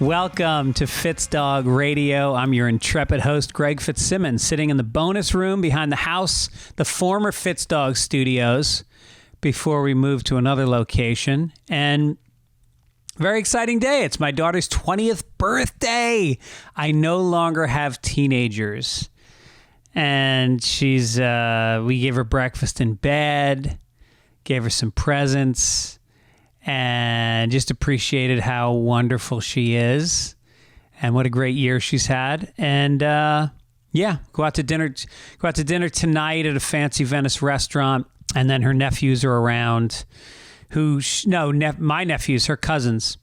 Welcome to Fitzdog Radio. I'm your intrepid host, Greg Fitzsimmons, sitting in the bonus room behind the house, the former Fitzdog studios, before we move to another location. And very exciting day. It's my daughter's 20th birthday. I no longer have teenagers. And we gave her breakfast in bed, gave her some presents, and just appreciated how wonderful she is and what a great year she's had. And go out to dinner tonight at a fancy Venice restaurant. And then her nephews are around my nephews, her cousins,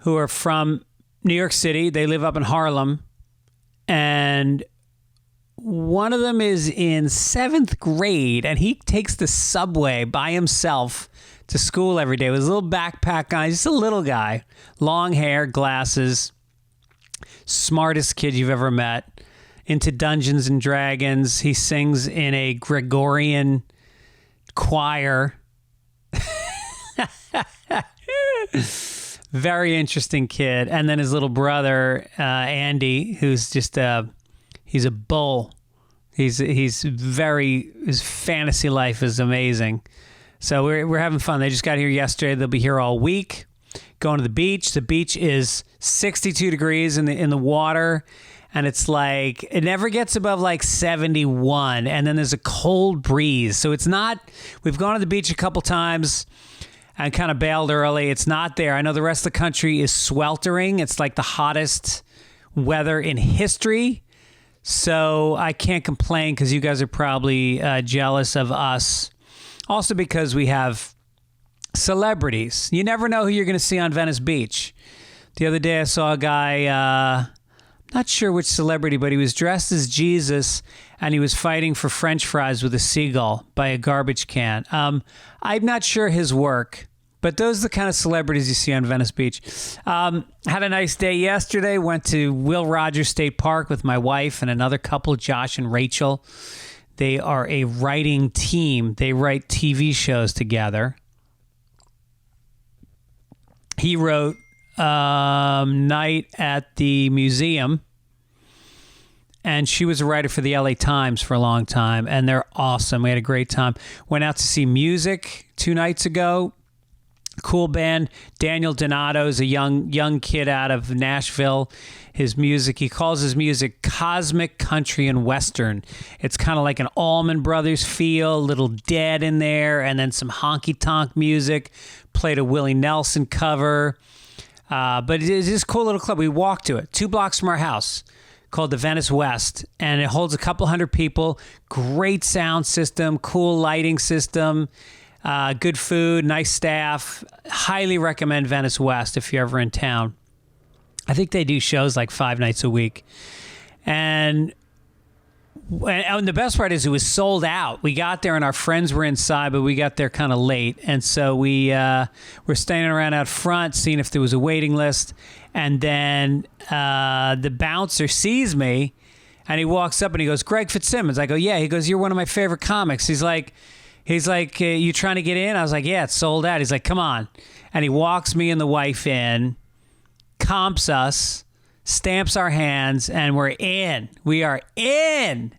who are from New York City. They live up in Harlem. And one of them is in 7th grade, and he takes the subway by himself to school every day with his little backpack on. He's just a little guy, long hair, glasses, smartest kid you've ever met, into Dungeons and Dragons. He sings in a Gregorian choir. Very interesting kid. And then his little brother, Andy, who's just he's a bull. His fantasy life is amazing. So we're having fun. They just got here yesterday. They'll be here all week. Going to the beach. The beach is 62 degrees in the water, and it's like it never gets above like 71. And then there's a cold breeze. So it's not. We've gone to the beach a couple times and kind of bailed early. It's not there. I know the rest of the country is sweltering. It's like the hottest weather in history. So I can't complain because you guys are probably jealous of us. Also because we have celebrities. You never know who you're going to see on Venice Beach. The other day I saw a guy, not sure which celebrity, but he was dressed as Jesus and he was fighting for French fries with a seagull by a garbage can. I'm not sure his work, but those are the kind of celebrities you see on Venice Beach. Had a nice day yesterday. Went to Will Rogers State Park with my wife and another couple, Josh and Rachel. They are a writing team. They write TV shows together. He wrote Night at the Museum, and she was a writer for the LA Times for a long time, and they're awesome. We had a great time. Went out to see Music 2 nights ago. Cool band. Daniel Donato is a young kid out of Nashville. His music, he calls his music cosmic country and western. It's kind of like an Allman Brothers feel, Little Dead in there, and then some honky-tonk music. Played a Willie Nelson cover. But it's this cool little club. We walked to it, 2 blocks from our house, called the Venice West, and it holds a couple hundred people. Great sound system, cool lighting system. Good food, nice staff. Highly recommend Venice West if you're ever in town. I think they do shows like 5 nights a week. And the best part is it was sold out. We got there and our friends were inside, but we got there kind of late. And so we were standing around out front seeing if there was a waiting list. And then the bouncer sees me and he walks up and he goes, "Greg Fitzsimmons." I go, "Yeah." He goes, "You're one of my favorite comics." He's like, "You trying to get in?" I was like, "Yeah, it's sold out." He's like, "Come on." And he walks me and the wife in, comps us, stamps our hands, and we're in. We are in.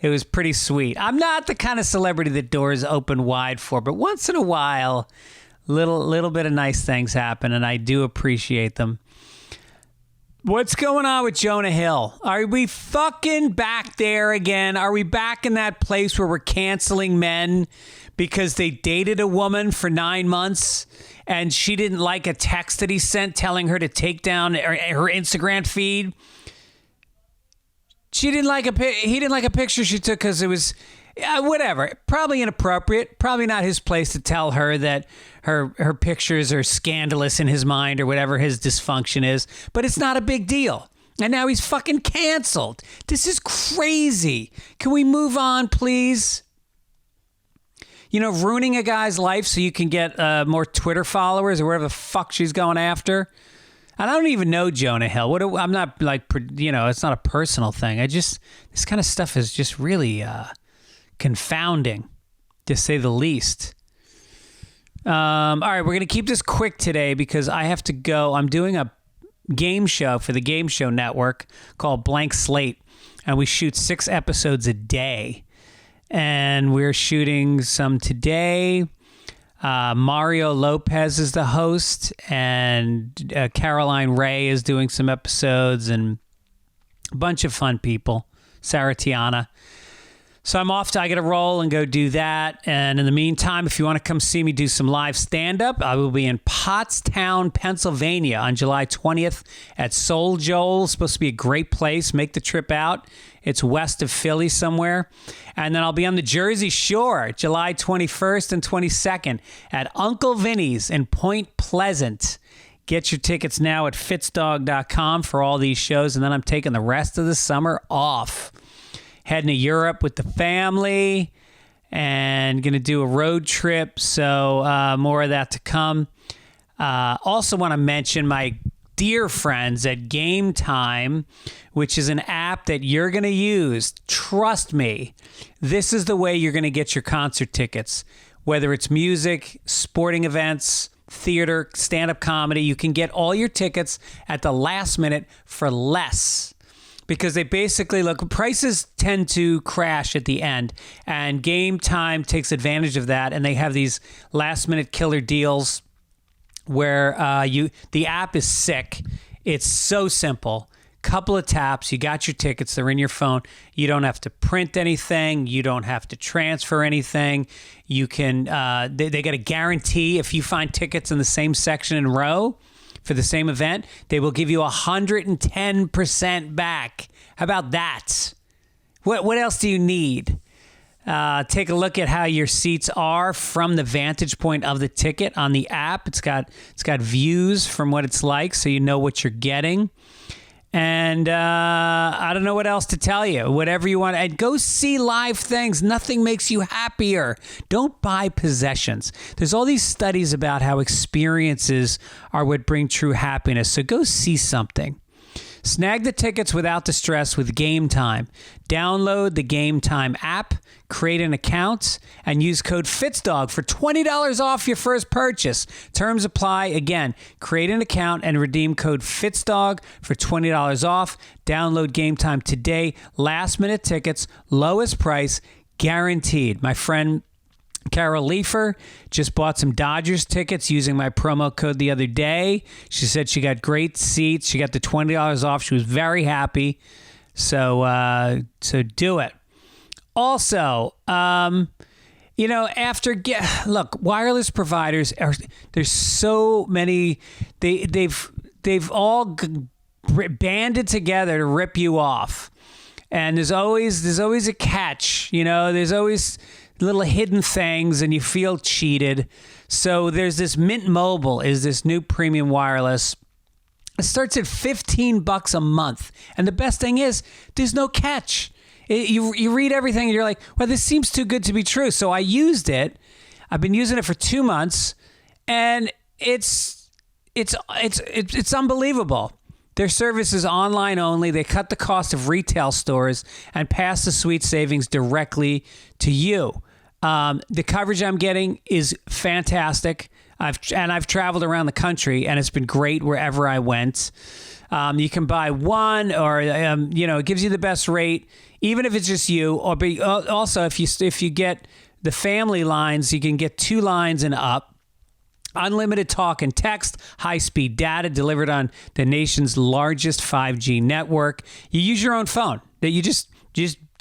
It was pretty sweet. I'm not the kind of celebrity that doors open wide for, but once in a while, little bit of nice things happen, and I do appreciate them. What's going on with Jonah Hill? Are we fucking back there again? Are we back in that place where we're canceling men because they dated a woman for 9 months and she didn't like a text that he sent telling her to take down her Instagram feed? He didn't like a picture she took because it was whatever. Probably inappropriate. Probably not his place to tell her that her pictures are scandalous in his mind or whatever his dysfunction is. But it's not a big deal. And now he's fucking canceled. This is crazy. Can we move on, please? Ruining a guy's life so you can get more Twitter followers or whatever the fuck she's going after. And I don't even know Jonah Hill. I'm not like, it's not a personal thing. This kind of stuff is just really confounding, to say the least. All right, we're going to keep this quick today because I have to go. I'm doing a game show for the Game Show Network called Blank Slate, and we shoot 6 episodes a day. And we're shooting some today. Mario Lopez is the host, and Caroline Ray is doing some episodes, and a bunch of fun people. Sarah Tiana. So I'm off I got to roll and go do that. And in the meantime, if you want to come see me do some live stand-up, I will be in Pottstown, Pennsylvania on July 20th at Soul Joel. It's supposed to be a great place. Make the trip out. It's west of Philly somewhere. And then I'll be on the Jersey Shore, July 21st and 22nd at Uncle Vinny's in Point Pleasant. Get your tickets now at Fitzdog.com for all these shows. And then I'm taking the rest of the summer off. Heading to Europe with the family and going to do a road trip. So more of that to come. Also want to mention my dear friends at GameTime, which is an app that you're going to use. Trust me, this is the way you're going to get your concert tickets. Whether it's music, sporting events, theater, stand-up comedy, you can get all your tickets at the last minute for less. Because they basically, look, prices tend to crash at the end, and GameTime takes advantage of that, and they have these last-minute killer deals where the app is sick. It's so simple. Couple of taps, you got your tickets, they're in your phone. You don't have to print anything. You don't have to transfer anything. You can, they got a guarantee if you find tickets in the same section and row for the same event, they will give you 110% back. How about that? What else do you need? Take a look at how your seats are from the vantage point of the ticket on the app. It's got views from what it's like, so you know what you're getting. And I don't know what else to tell you. Whatever you want. And go see live things. Nothing makes you happier. Don't buy possessions. There's all these studies about how experiences are what bring true happiness. So go see something. Snag the tickets without the stress with GameTime. Download the GameTime app, create an account, and use code Fitzdog for $20 off your first purchase. Terms apply. Again, create an account and redeem code Fitzdog for $20 off. Download GameTime today. Last minute tickets, lowest price, guaranteed. My friend Carol Leifer just bought some Dodgers tickets using my promo code the other day. She said she got great seats. She got the $20 off. She was very happy. So do it. Also, look, wireless providers there's so many. They've all banded together to rip you off, and there's always a catch. There's always little hidden things, and you feel cheated. So there's this Mint Mobile is this new premium wireless. It starts at $15 a month, and the best thing is there's no catch. You read everything, and you're like, well, this seems too good to be true. So I used it. I've been using it for 2 months, and it's unbelievable. Their service is online only. They cut the cost of retail stores and pass the sweet savings directly to you. The coverage I'm getting is fantastic. I've traveled around the country, and it's been great wherever I went. You can buy one, or it gives you the best rate, even if it's just you. Or also, if you get the family lines, you can get 2 lines and up. Unlimited talk and text, high-speed data delivered on the nation's largest 5G network. You use your own phone. That you just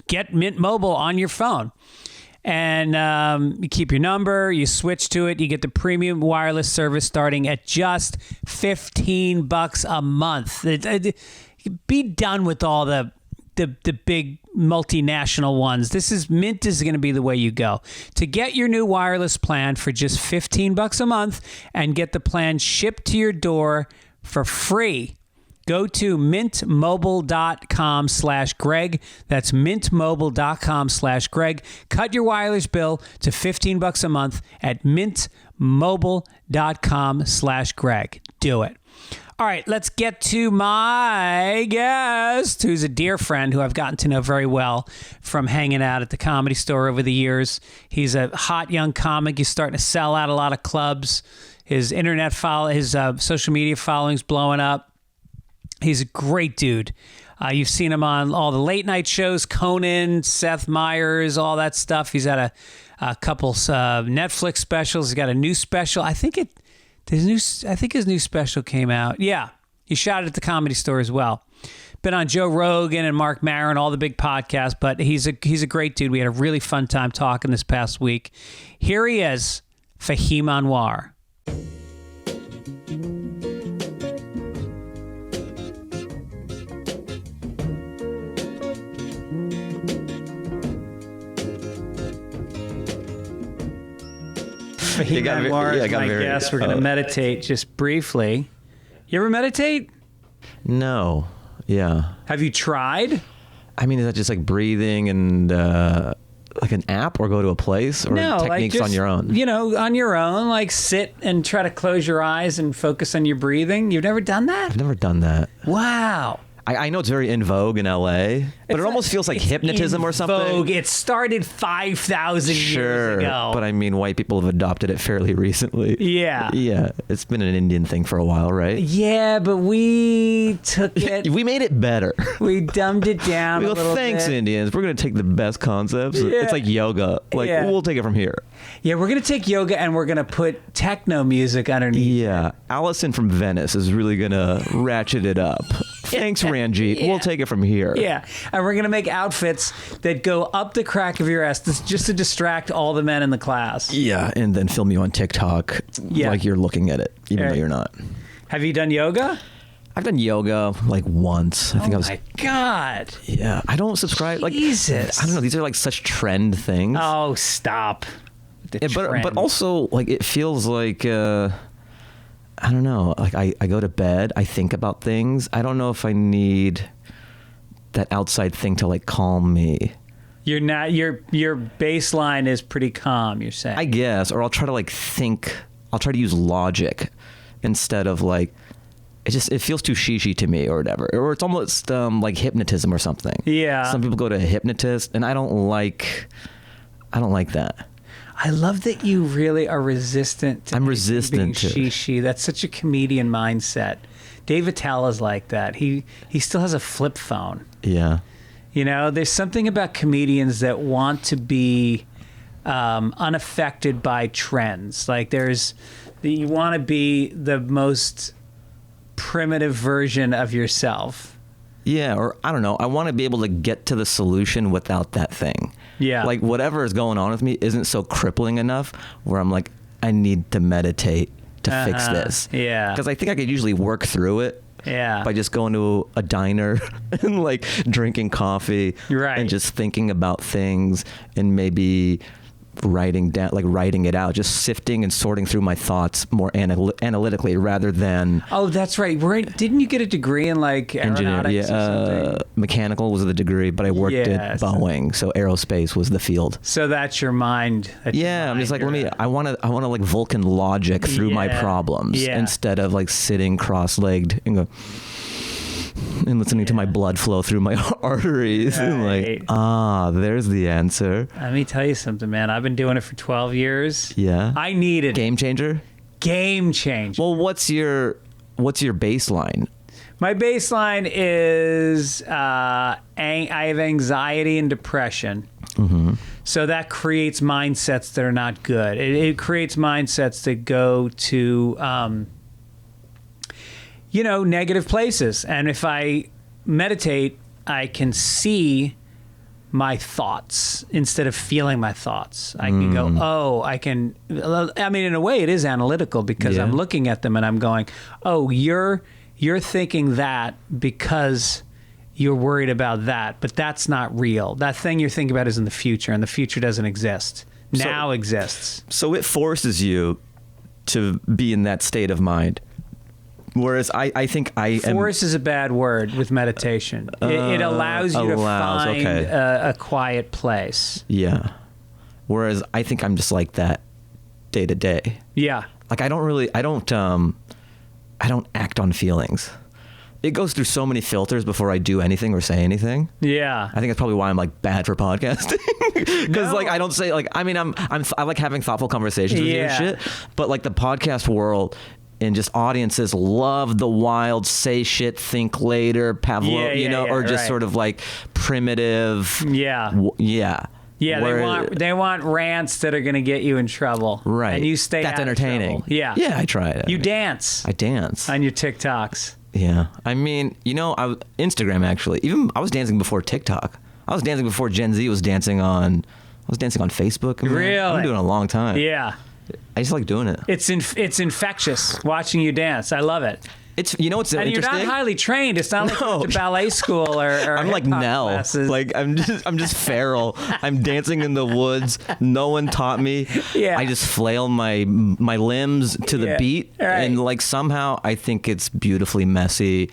get Mint Mobile on your phone. And you keep your number, you switch to it, you get the premium wireless service starting at just $15 a month. Be done with all the big multinational ones. Mint is going to be the way you go. To get your new wireless plan for just $15 a month and get the plan shipped to your door for free, go to mintmobile.com/Greg. That's mintmobile.com/Greg. Cut your wireless bill to $15 a month at mintmobile.com/Greg. Do it. All right, let's get to my guest, who's a dear friend who I've gotten to know very well from hanging out at the Comedy Store over the years. He's a hot young comic. He's starting to sell out a lot of clubs. His social media following's blowing up. He's a great dude. You've seen him on all the late night shows, Conan, Seth Meyers, all that stuff. He's had a couple Netflix specials. He's got a new special. I think his new special came out. Yeah, he shot it at the Comedy Store as well. Been on Joe Rogan and Mark Maron, all the big podcasts. But he's a great dude. We had a really fun time talking this past week. Here he is, Fahim Anwar. Fahim Anwar is my guest. We're going to meditate just briefly. You ever meditate? No. Yeah. Have you tried? I mean, is that just like breathing and like an app, or go to a place, or techniques like just, on your own? You know, on your own, like sit and try to close your eyes and focus on your breathing. You've never done that? I've never done that. Wow. I know it's very in vogue in LA, but it almost feels like hypnotism or something. Vogue. It started 5,000 years ago. But I mean, white people have adopted it fairly recently. Yeah. Yeah. It's been an Indian thing for a while, right? Yeah, but we took it. We made it better. We dumbed it down a little thanks, bit. Indians. We're going to take the best concepts. Yeah. It's like yoga. We'll take it from here. Yeah, we're going to take yoga and we're going to put techno music underneath. Yeah. Allison from Venice is really going to ratchet it up. Thanks, Ranjit. We'll take it from here. Yeah. And we're going to make outfits that go up the crack of your ass just to distract all the men in the class. Yeah. And then film you on TikTok like you're looking at it, even though you're not. Have you done yoga? I've done yoga like once. I think I was. Oh my God. Yeah. I don't subscribe. Jesus. I don't know. These are like such trend things. Oh, stop. But also, like, it feels like. I don't know. Like I go to bed, I think about things. I don't know if I need that outside thing to like calm me. You're not. Your baseline is pretty calm. You're saying. I guess, or I'll try to like think. I'll try to use logic instead of like. It feels too shishi to me or whatever, or it's almost like hypnotism or something. Yeah. Some people go to a hypnotist, and I don't like that. I love that you really are resistant to being shishi. That's such a comedian mindset. Dave Attell is like that. He still has a flip phone. Yeah. You know, there's something about comedians that want to be unaffected by trends. Like you want to be the most primitive version of yourself. Yeah, or I don't know. I want to be able to get to the solution without that thing. Yeah. Like whatever is going on with me isn't so crippling enough where I'm like, I need to meditate to fix this. Yeah. Because I think I could usually work through it. Yeah. By just going to a diner and like drinking coffee. Right. And just thinking about things and maybe writing it out, just sifting and sorting through my thoughts more analytically rather than. Oh, that's right. Didn't you get a degree in like aeronautics or something? Mechanical was the degree, but I worked at Boeing, so aerospace was the field. So that's your mind. I'm just like, I want to like Vulcan logic through my problems instead of like sitting cross-legged and go. And listening to my blood flow through my arteries. Right. And like, there's the answer. Let me tell you something, man. I've been doing it for 12 years. Yeah. I need it. Game changer? Game changer. Well, what's your baseline? My baseline is I have anxiety and depression. Mm-hmm. So that creates mindsets that are not good. It creates mindsets that go to... negative places. And if I meditate, I can see my thoughts instead of feeling my thoughts. I can go, in a way it is analytical because I'm looking at them and I'm going, oh, you're thinking that because you're worried about that, but that's not real. That thing you're thinking about is in the future, and the future doesn't exist. Now exists. So it forces you to be in that state of mind. Whereas I think Force is a bad word with meditation. It allows you to find a quiet place. Yeah. Whereas I think I'm just like that day to day. Yeah. Like I don't act on feelings. It goes through so many filters before I do anything or say anything. Yeah. I think that's probably why I'm like bad for podcasting. Because like I don't say like, I mean I like having thoughtful conversations with you and shit. But like the podcast world and just audiences love the wild, say shit, think later, Pavlov, or just sort of like primitive. Yeah. Yeah. Yeah, they want rants that are going to get you in trouble. Right. And you stay That's out entertaining. Of trouble. Yeah. Yeah, I try it. You dance. I dance. On your TikToks. Yeah. I mean, Instagram actually. Even I was dancing before TikTok. I was dancing before Gen Z was dancing on. I was dancing on Facebook. Really? I've been doing it a long time. Yeah. I just like doing it. It's infectious watching you dance. I love it. It's and interesting. You're not highly trained. It's not like you went to ballet school or I'm like Nell. Classes. Like I'm just feral. I'm dancing in the woods. No one taught me. Yeah. I just flail my limbs to the beat, and like somehow I think it's beautifully messy.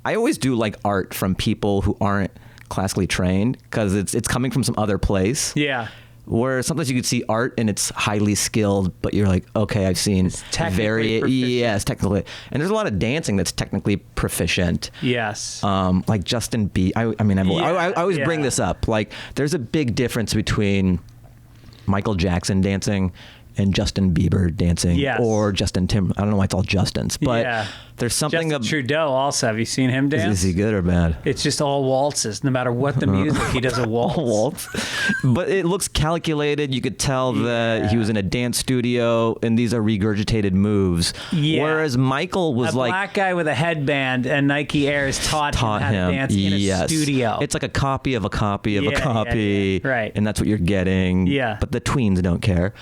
I always do like art from people who aren't classically trained because it's coming from some other place. Yeah. Where sometimes you could see art and it's highly skilled, but you're like, okay, I've seen yes, technically. And there's a lot of dancing that's technically proficient. Yes. Like Justin Bieber. I always bring this up. Like, there's a big difference between Michael Jackson dancing and Justin Bieber dancing, or Justin Timberlake. I don't know why it's all Justins, but there's something. Justin Trudeau also. Have you seen him dance? Is he good or bad? It's just all waltzes. No matter what the music, he does a waltz. But it looks calculated. You could tell that he was in a dance studio, and these are regurgitated moves. Yeah. Whereas Michael was a black guy with a headband and Nike Airs taught him how to dance in a studio. It's like a copy of a copy of a copy. Yeah. Right. And that's what you're getting. Yeah. But the tweens don't care.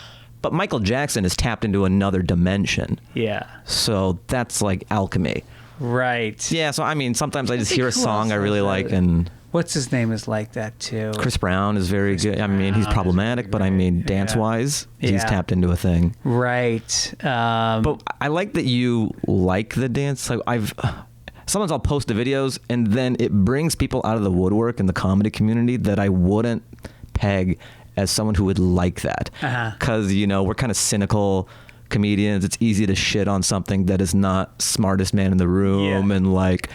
But Michael Jackson has tapped into another dimension. Yeah. So that's like alchemy. Right. Yeah, so I mean, sometimes I just hear a song I really like and... What's his name is like that too? Chris Brown is very good. I mean, he's problematic, but I mean, dance-wise, he's tapped into a thing. Right. But I like that you like the dance. Like sometimes I'll post the videos and then it brings people out of the woodwork in the comedy community that I wouldn't peg as someone who would like that. Because, we're kind of cynical comedians. It's easy to shit on something that is not smartest man in the room and like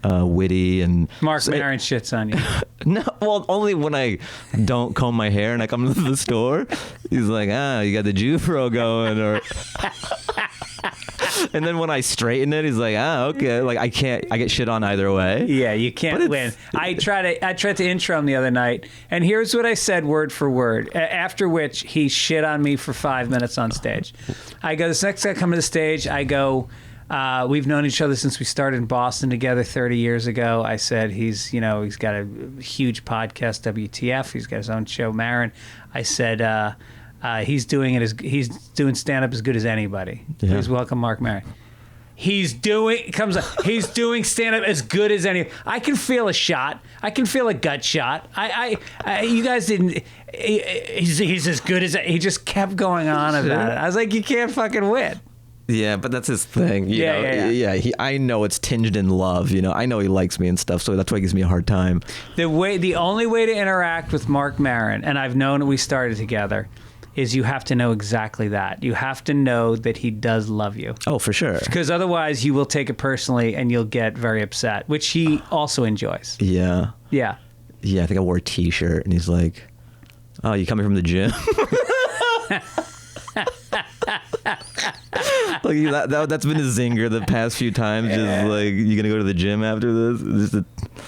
witty. And Mark Maron shits on you. No, well, only when I don't comb my hair and I come to the store. He's like, you got the Jufro going, or... And then when I straighten it, he's like, okay. Like I get shit on either way. Yeah, you can't win. I tried to intro him the other night, and here's what I said word for word. After which he shit on me for 5 minutes on stage. I go, this next guy coming to the stage, I go, we've known each other since we started in Boston together 30 years ago. I said, he's got a huge podcast, WTF. He's got his own show, Maron. I said, he's doing stand-up as good as anybody. Yeah. Please welcome Mark Maron. He's doing stand-up as good as any. I can feel a shot. I can feel a gut shot. You guys didn't. He's as good as. He just kept going on about it. I was like, you can't fucking win. Yeah, but that's his thing. Yeah. I know it's tinged in love. I know he likes me and stuff, so that's why he gives me a hard time. The only way to interact with Mark Maron, and I've known we started together, is you have to know exactly that. You have to know that he does love you. Oh, for sure. Because otherwise you will take it personally and you'll get very upset, which he also enjoys. Yeah. Yeah. Yeah, I think I wore a T-shirt and he's like, oh, you coming from the gym? Like that's been a zinger the past few times. Just like, you gonna go to the gym after this?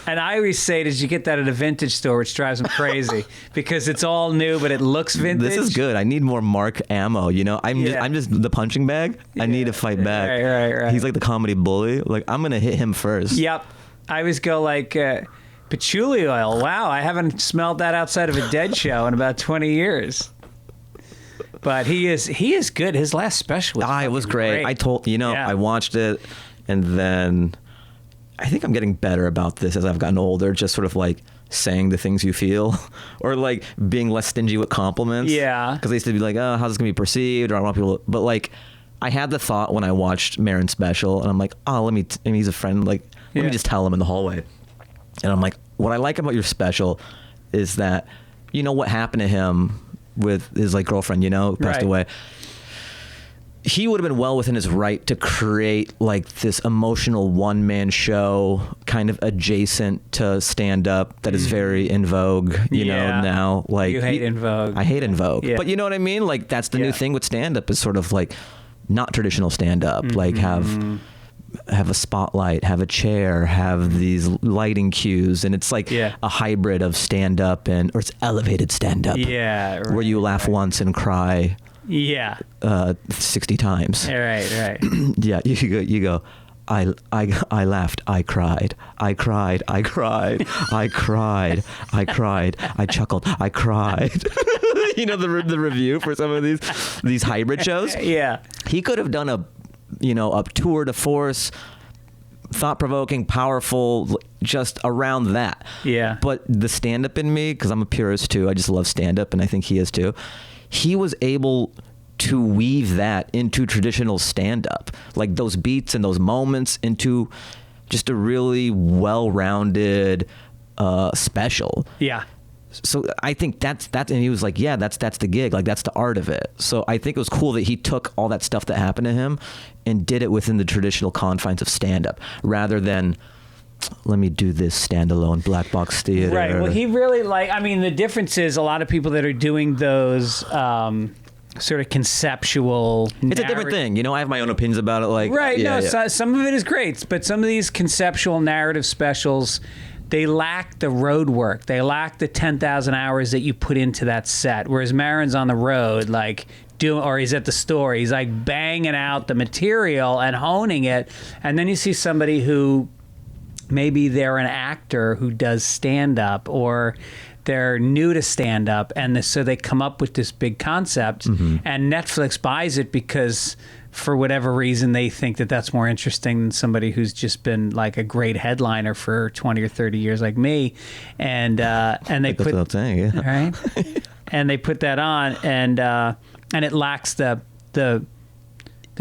And I always say, did you get that at a vintage store, which drives him crazy because it's all new, but it looks vintage. This is good. I need more Mark ammo. I'm just the punching bag. I need to fight back. Right. He's like the comedy bully. Like, I'm gonna hit him first. Yep. I always go like patchouli oil. Wow, I haven't smelled that outside of a Dead show in about 20 years. But he is good. His last special was it was great. I told I watched it, and then I think I'm getting better about this as I've gotten older. Just sort of like saying the things you feel, or like being less stingy with compliments. Yeah. Because I used to be like, oh, how's this gonna be perceived? Or I don't want people. But like, I had the thought when I watched Maron's special, and I'm like, oh, he's a friend. Like, let me just tell him in the hallway. And I'm like, what I like about your special is that, what happened to him with his like girlfriend, who passed away. He would have been well within his right to create like this emotional one-man show kind of adjacent to stand-up that is very in vogue, now. Like, you hate in vogue. I hate in vogue. Yeah. But you know what I mean? Like, that's the new thing with stand-up is sort of like not traditional stand-up, like have a spotlight, have a chair, have these lighting cues, and it's like a hybrid of stand-up or it's elevated stand-up, where you laugh once and cry 60 times. Right. Yeah, you go. I laughed. I cried. I cried. I cried. I cried. I cried. I chuckled. I cried. You know the review for some of these hybrid shows. Yeah, he could have done a tour de force, thought-provoking, powerful, just around that. Yeah. But the stand-up in me, because I'm a purist too, I just love stand-up, and I think he is too. He was able to weave that into traditional stand-up, like those beats and those moments, into just a really well-rounded special. Yeah. So I think that's and he was like, that's the gig, like that's the art of it. So I think it was cool that he took all that stuff that happened to him and did it within the traditional confines of stand-up, rather than let me do this standalone black box theater. Right. Well, he really the difference is a lot of people that are doing those sort of conceptual. It's a different thing. I have my own opinions about it. Like, right. So, some of it is great, but some of these conceptual narrative specials, they lack the road work. They lack the 10,000 hours that you put into that set. Whereas Maron's on the road, or he's at the store, he's like banging out the material and honing it. And then you see somebody who maybe they're an actor who does stand-up, or they're new to stand-up, and so they come up with this big concept, and Netflix buys it because, for whatever reason, they think that that's more interesting than somebody who's just been like a great headliner for 20 or 30 years, like me, and they put that's what I'm saying, right, and they put that on, and it lacks the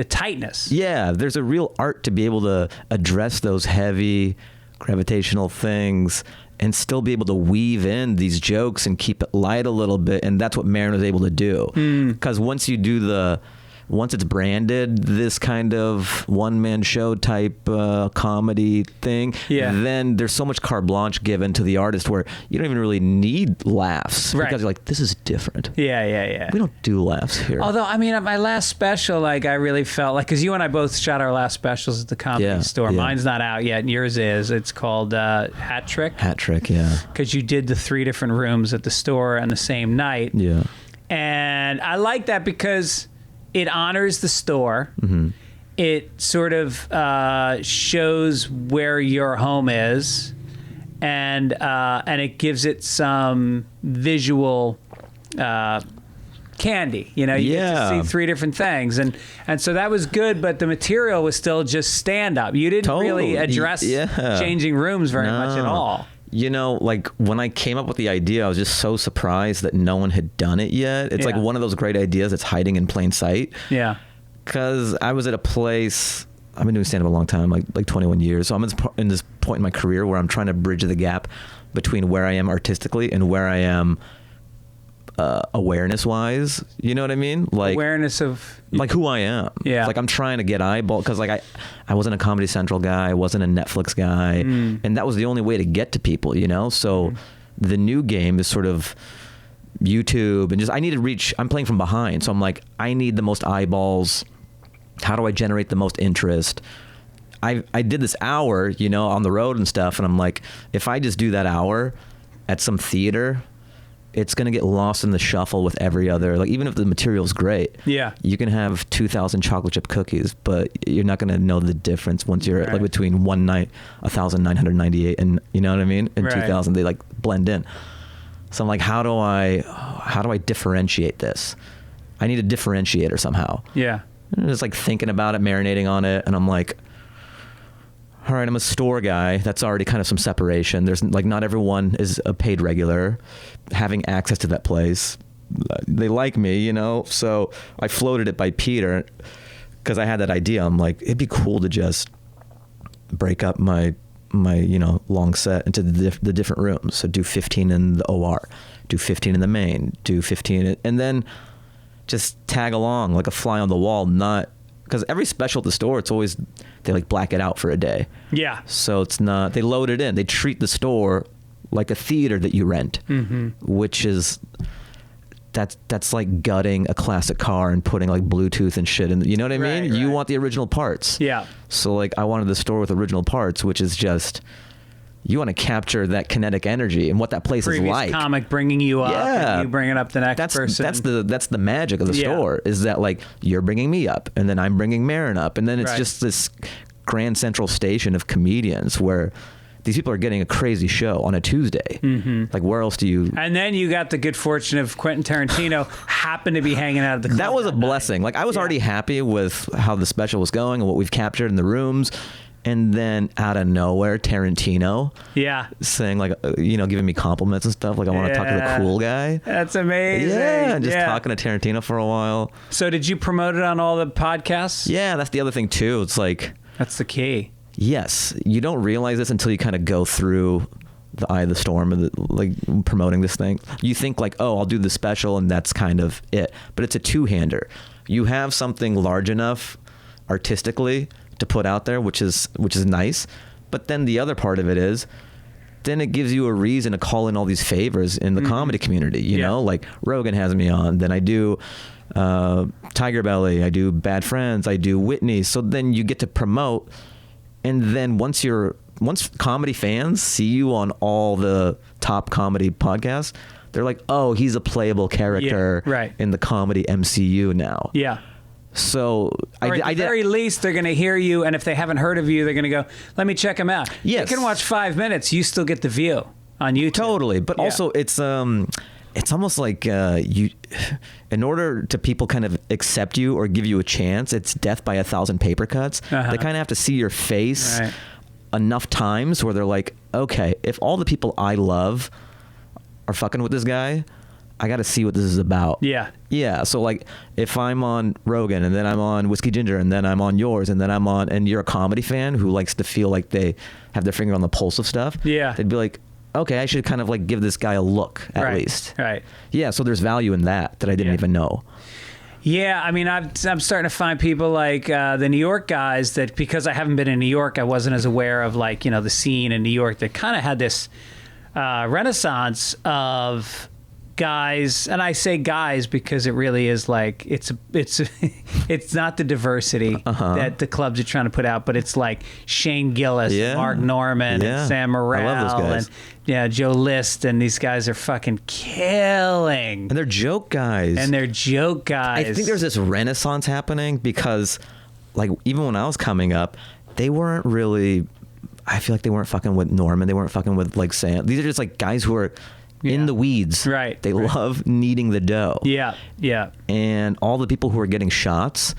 tightness. Yeah, there's a real art to be able to address those heavy gravitational things and still be able to weave in these jokes and keep it light a little bit. And that's what Maron was able to do. Because once it's branded this kind of one-man show type comedy thing, then there's so much carte blanche given to the artist where you don't even really need laughs, because you're like, this is different. Yeah. We don't do laughs here. Although, at my last special, I really felt because you and I both shot our last specials at the Comedy Store. Yeah. Mine's not out yet, and yours is. It's called Hat Trick. Hat Trick, yeah. Because you did the 3 different rooms at the store on the same night. Yeah. And I like that because it honors the store. It sort of shows where your home is, and it gives it some visual candy. You get to see 3 different things, and so that was good. But the material was still just stand up. You didn't really address changing rooms very much at all. When I came up with the idea, I was just so surprised that no one had done it yet. It's like one of those great ideas that's hiding in plain sight. Yeah. Because I was at a place, I've been doing stand-up a long time, like 21 years. So I'm in this point in my career where I'm trying to bridge the gap between where I am artistically and where I am awareness-wise. You know what I mean? Like awareness of who I am. Yeah. I'm trying to get eyeball, because I wasn't a Comedy Central guy, I wasn't a Netflix guy, and that was the only way to get to people. So the new game is sort of YouTube, and just I need to reach. I'm playing from behind, so I'm like, I need the most eyeballs. How do I generate the most interest? I did this hour, on the road and stuff, and I'm like, if I just do that hour at some theater, it's going to get lost in the shuffle with every other, even if the material's great. Yeah. You can have 2,000 chocolate chip cookies, but you're not going to know the difference once you're between 1,998 and, you know what I mean? And 2,000, they blend in. So I'm like, how do I differentiate this? I need a differentiator somehow. Yeah. And just thinking about it, marinating on it, and I'm like, all right, I'm a store guy. That's already kind of some separation. There's not everyone is a paid regular. Having access to that place, they like me, So I floated it by Peter because I had that idea. I'm like, it'd be cool to just break up my long set into the different rooms. So do 15 in the OR, do 15 in the main, do 15, and then just tag along like a fly on the wall. Not because every special at the store, it's always they black it out for a day. Yeah. So it's not, they load it in. They treat the store like a theater that you rent, which is that's like gutting a classic car and putting like Bluetooth and shit in. You know what I mean? You want the original parts. Yeah. So like I wanted the store with original parts, which is just, you want to capture that kinetic energy and what that place is like. Comic bringing you up, and you bringing up the next person. That's the magic of the store, is that like you're bringing me up and then I'm bringing Maron up, and then it's just this grand central station of comedians where these people are getting a crazy show on a Tuesday. Like, where else do you... And then you got the good fortune of Quentin Tarantino happened to be hanging out at the club. That was a blessing. Like, I was already happy with how the special was going and what we've captured in the rooms. And then out of nowhere, Tarantino saying, like, giving me compliments and stuff. Like, I want to talk to the cool guy. That's amazing. Yeah, and just talking to Tarantino for a while. So did you promote it on all the podcasts? Yeah, that's the other thing, too. It's like... That's the key. Yes, you don't realize this until you kind of go through the eye of the storm and like promoting this thing. You think like, oh, I'll do the special and that's kind of it. But it's a two-hander. You have something large enough artistically to put out there, which is nice. But then the other part of it is, then it gives you a reason to call in all these favors in the comedy community. You know, like Rogan has me on. Then I do Tiger Belly. I do Bad Friends. I do Whitney. So then you get to promote. And then once comedy fans see you on all the top comedy podcasts, they're like, oh, he's a playable character in the comedy MCU now. Yeah. So at the very least, they're going to hear you. And if they haven't heard of you, they're going to go, let me check him out. Yes. They can watch 5 minutes. You still get the view on YouTube. Totally. But also it's almost like in order to people kind of accept you or give you a chance, it's death by 1,000 paper cuts. They kind of have to see your face enough times where they're like, okay, if all the people I love are fucking with this guy, I got to see what this is about. Yeah. Yeah. So like if I'm on Rogan and then I'm on Whiskey Ginger and then I'm on yours and then and you're a comedy fan who likes to feel like they have their finger on the pulse of stuff. Yeah. They'd be like, okay, I should kind of like give this guy a look at least. Right. Yeah. So there's value in that I didn't even know. Yeah, I mean, I'm starting to find people like the New York guys that, because I haven't been in New York, I wasn't as aware of like, the scene in New York that kind of had this renaissance of guys, and I say guys because it really is like it's not the diversity that the clubs are trying to put out, but it's like Shane Gillis, Mark Norman, and Sam Morril, I love those guys. And Joe List, and these guys are fucking killing. And they're joke guys. I think there's this renaissance happening because, like, even when I was coming up, they weren't really. I feel like they weren't fucking with Norman. They weren't fucking with like Sam. These are just like guys who are in the weeds. Right. They love kneading the dough. Yeah. Yeah. And all the people who are getting shots,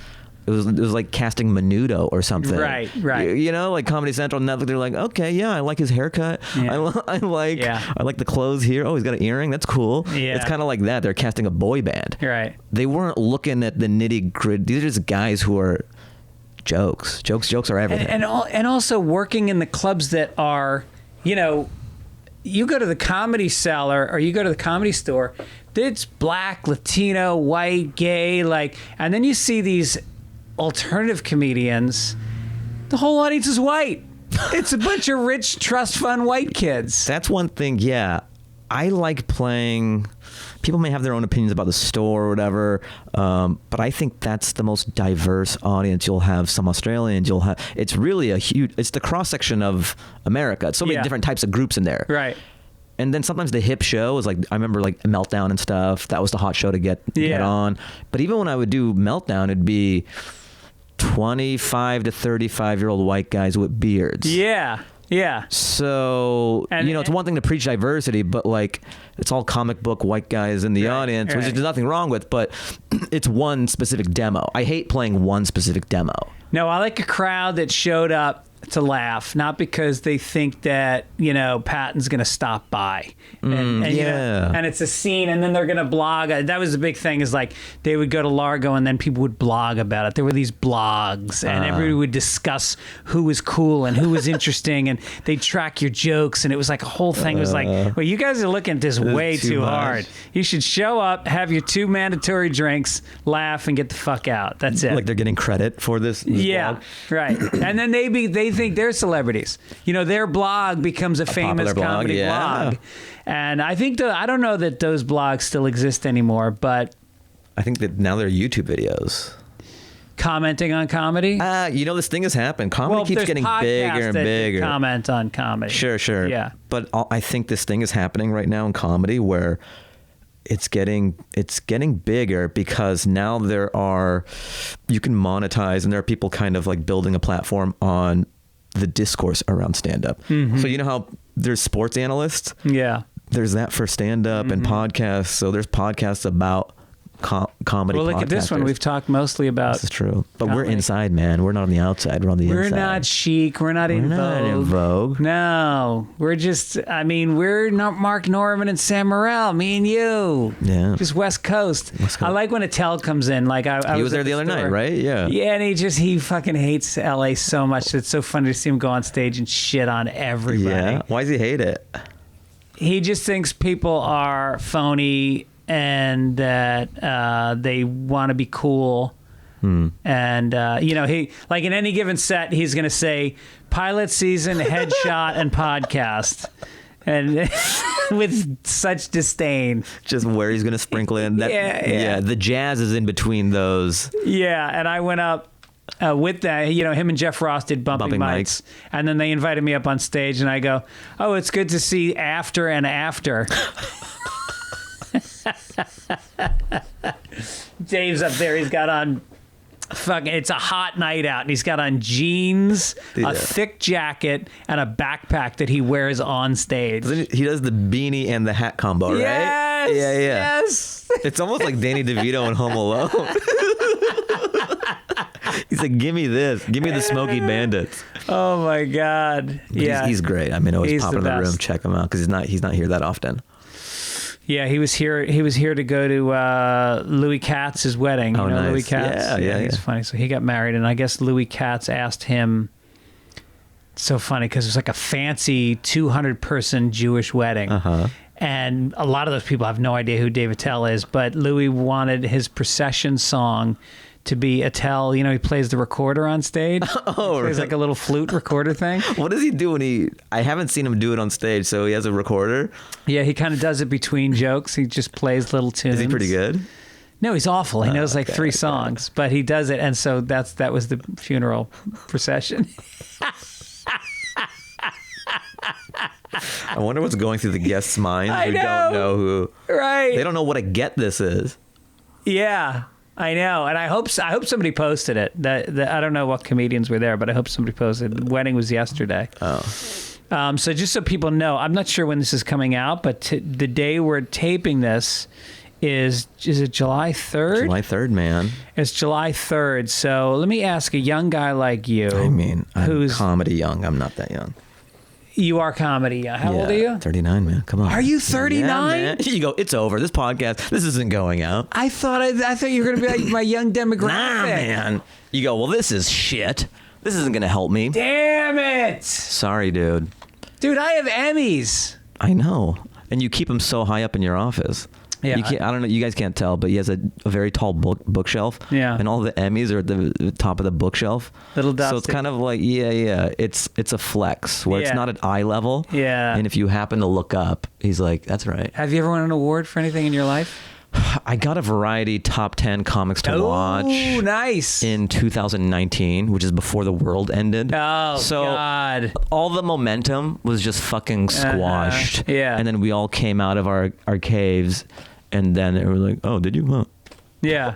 it was like casting Menudo or something. Right. Right. Like Comedy Central, Netflix, they're like, okay, yeah, I like his haircut. Yeah. I like the clothes here. Oh, he's got an earring. That's cool. Yeah. It's kind of like that. They're casting a boy band. Right. They weren't looking at the nitty gritty. These are just guys who are jokes. Jokes are everything. And also working in the clubs that are, you go to the Comedy Cellar or you go to the Comedy Store, it's black, Latino, white, gay, and then you see these alternative comedians, the whole audience is white. It's a bunch of rich trust fund white kids. That's one thing, yeah. I like playing. People may have their own opinions about the store or whatever, but I think that's the most diverse audience. You'll have some Australians. It's really it's the cross section of America. It's so many different types of groups in there. Right. And then sometimes the hip show is like, I remember like Meltdown and stuff. That was the hot show to get on. But even when I would do Meltdown, it'd be 25 to 35-year-old white guys with beards. Yeah. Yeah. So, it's one thing to preach diversity, but like it's all comic book white guys in the audience, which there's nothing wrong with, but it's one specific demo. I hate playing one specific demo. No, I like a crowd that showed up to laugh, not because they think that, Patton's going to stop by. And it's a scene, and then they're going to blog. That was the big thing, is like they would go to Largo and then people would blog about it. There were these blogs, and everybody would discuss who was cool and who was interesting, and they'd track your jokes, and it was like a whole thing. It was like, well, you guys are looking at this way too hard. You should show up, have your 2 mandatory drinks, laugh, and get the fuck out. That's it. Like they're getting credit for this blog? Right. And then they they think they're celebrities. You know, their blog becomes a famous comedy blog. And I think I don't know that those blogs still exist anymore, but I think that now they're YouTube videos. Commenting on comedy? You know, this thing has happened. Comedy keeps getting bigger and bigger. Comment on comedy. Sure. Yeah. But I think this thing is happening right now in comedy where it's getting bigger because now you can monetize, and there are people kind of like building a platform on the discourse around stand-up. Mm-hmm. So you know how there's sports analysts? Yeah. There's that for stand-up and podcasts. So there's podcasts about comedy. Well, look at this one. We've talked mostly about. This is true, but comedy. We're inside, man. We're not on the outside. We're on the inside. We're not chic. We're not in vogue. No, we're just. I mean, we're not Mark Norman and Sam Morril. Me and you. Yeah. Just West Coast. I like when Attell comes in. Like I he was there the other night, right? Yeah. Yeah, and he fucking hates LA so much. It's so funny to see him go on stage and shit on everybody. Yeah. Why does he hate it? He just thinks people are phony and that they want to be cool. And, you know, he, like in any given set, he's going to say pilot season, headshot, and podcast. And with such disdain. Just where he's going to sprinkle in. That, yeah. The jazz is in between those. Yeah. And I went up with that, you know, him and Jeff Ross did bumping mics. And then they invited me up on stage and I go, oh, it's good to see after and after. Dave's up there. He's got on it's a hot night out, and he's got on jeans, a thick jacket, and a backpack that he wears on stage. He does the beanie and the hat combo, right? Yes, yes. It's almost like Danny DeVito in Home Alone. He's like, give me this. Give me the Smoky Bandits. Oh, my God. But he's great. I mean, always pop in the room, check him out, because he's not here that often. Yeah, he was here. He was here to go to Louie Katz's wedding. You know, nice. Louie Katz. Yeah. He's funny. So he got married, and I guess Louie Katz asked him. So funny because it was like a fancy 200-person Jewish wedding, and a lot of those people have no idea who Dave Attell is. But Louie wanted his procession song to be Attell. You know, he plays the recorder on stage. Oh, he plays like a little flute recorder thing. What does he do when I haven't seen him do it on stage, so he has a recorder? Yeah, he kind of does it between jokes. He just plays little tunes. Is he pretty good? No, he's awful. He knows like 3 songs, but he does it. And so that was the funeral procession. I wonder what's going through the guests' minds who don't know who. Right. They don't know what a get this is. Yeah. I know, and I hope somebody posted it. I don't know what comedians were there, but I hope somebody posted. The wedding was yesterday. Oh. So just so people know, I'm not sure when this is coming out, but the day we're taping this is it July 3rd? July 3rd, man. It's July 3rd. So let me ask a young guy like you. I mean, I'm comedy young. I'm not that young. You are comedy. How old are you? 39, man. Come on. Are you 39? Yeah, man. You go, it's over. This podcast, this isn't going out. I thought you were going to be like my young demographic. Nah, man. You go, well, this is shit. This isn't going to help me. Damn it. Sorry, dude. Dude, I have Emmys. I know. And you keep them so high up in your office. Yeah. I don't know. You guys can't tell, but he has a very tall bookshelf. Yeah. And all the Emmys are at the top of the bookshelf. Little dusty. So it's kind of like, it's a flex where it's not at eye level. Yeah. And if you happen to look up, he's like, that's right. Have you ever won an award for anything in your life? I got a Variety top 10 comics to watch. Oh, nice. In 2019, which is before the world ended. Oh, so God. All the momentum was just fucking squashed. Yeah. And then we all came out of our caves, and then they were like, oh, did you? Huh. Yeah.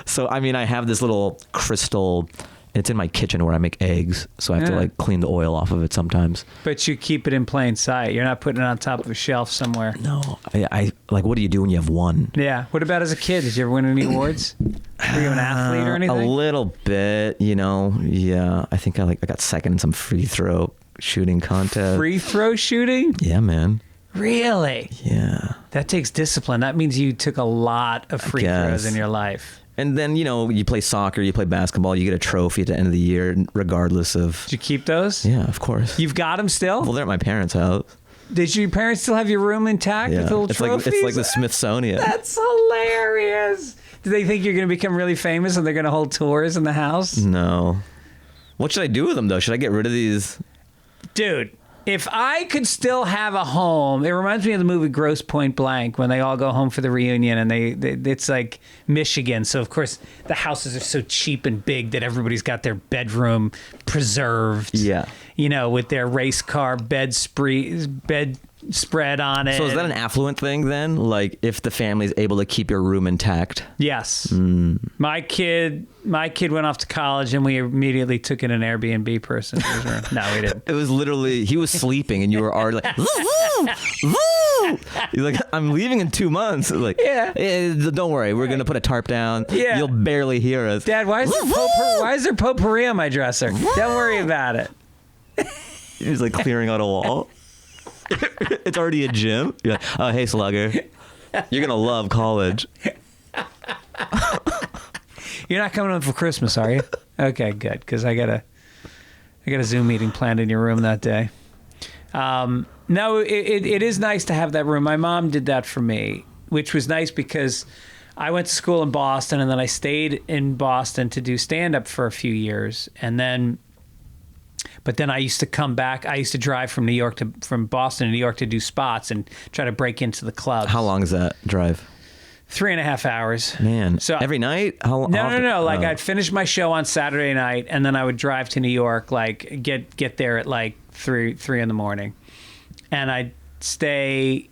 So, I mean, I have this little crystal. It's in my kitchen where I make eggs, so I have to like clean the oil off of it sometimes. But you keep it in plain sight. You're not putting it on top of a shelf somewhere. No, I like. What do you do when you have one? Yeah. What about as a kid? Did you ever win any awards? Were you an athlete or anything? A little bit, you know. Yeah, I think I got second in some free throw shooting contest. Free throw shooting? Yeah, man. Really? Yeah. That takes discipline. That means you took a lot of free throws in your life. And then, you know, you play soccer, you play basketball, you get a trophy at the end of the year, regardless of... Did you keep those? Yeah, of course. You've got them still? Well, they're at my parents' house. Did your parents still have your room intact with little trophies? It's like the Smithsonian. That's hilarious. Do they think you're going to become really famous and they're going to hold tours in the house? No. What should I do with them though? Should I get rid of these? Dude, if I could still have a home, it reminds me of the movie Grosse Point Blank when they all go home for the reunion and it's like Michigan. So of course the houses are so cheap and big that everybody's got their bedroom preserved. Yeah. You know, with their race car bed spread on it. So is that an affluent thing then? Like if the family's able to keep your room intact? Yes. My kid went off to college and we immediately took in an Airbnb person. No, we didn't. It was literally, he was sleeping and you were already like, woo, woo, woo. He's like, I'm leaving in 2 months. Like, don't worry, we're going to put a tarp down. Yeah. You'll barely hear us. Dad, why is there potpourri on my dresser? Don't worry about it. He's like clearing out a wall. It's already a gym. You're like, oh, hey, slugger. You're going to love college. You're not coming home for Christmas, are you? Okay, good, because I got a Zoom meeting planned in your room that day. No, it is nice to have that room. My mom did that for me, which was nice because I went to school in Boston, and then I stayed in Boston to do stand-up for a few years, but then I used to come back. I used to drive from Boston to New York to do spots and try to break into the clubs. How long is that drive? 3.5 hours. Man, so every night? No. Like I'd finish my show on Saturday night, and then I would drive to New York. Like get there at like 3 in the morning, and I'd stay.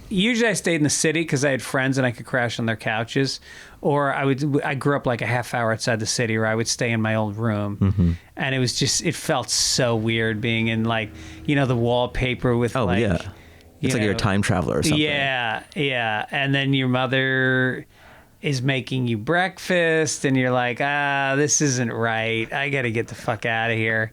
Usually I stayed in the city because I had friends and I could crash on their couches, or I grew up like a half hour outside the city, where I would stay in my old room, and it felt so weird being in like the wallpaper with It's like you're a time traveler or something. Yeah. And then your mother is making you breakfast and you're like, this isn't right. I got to get the fuck out of here.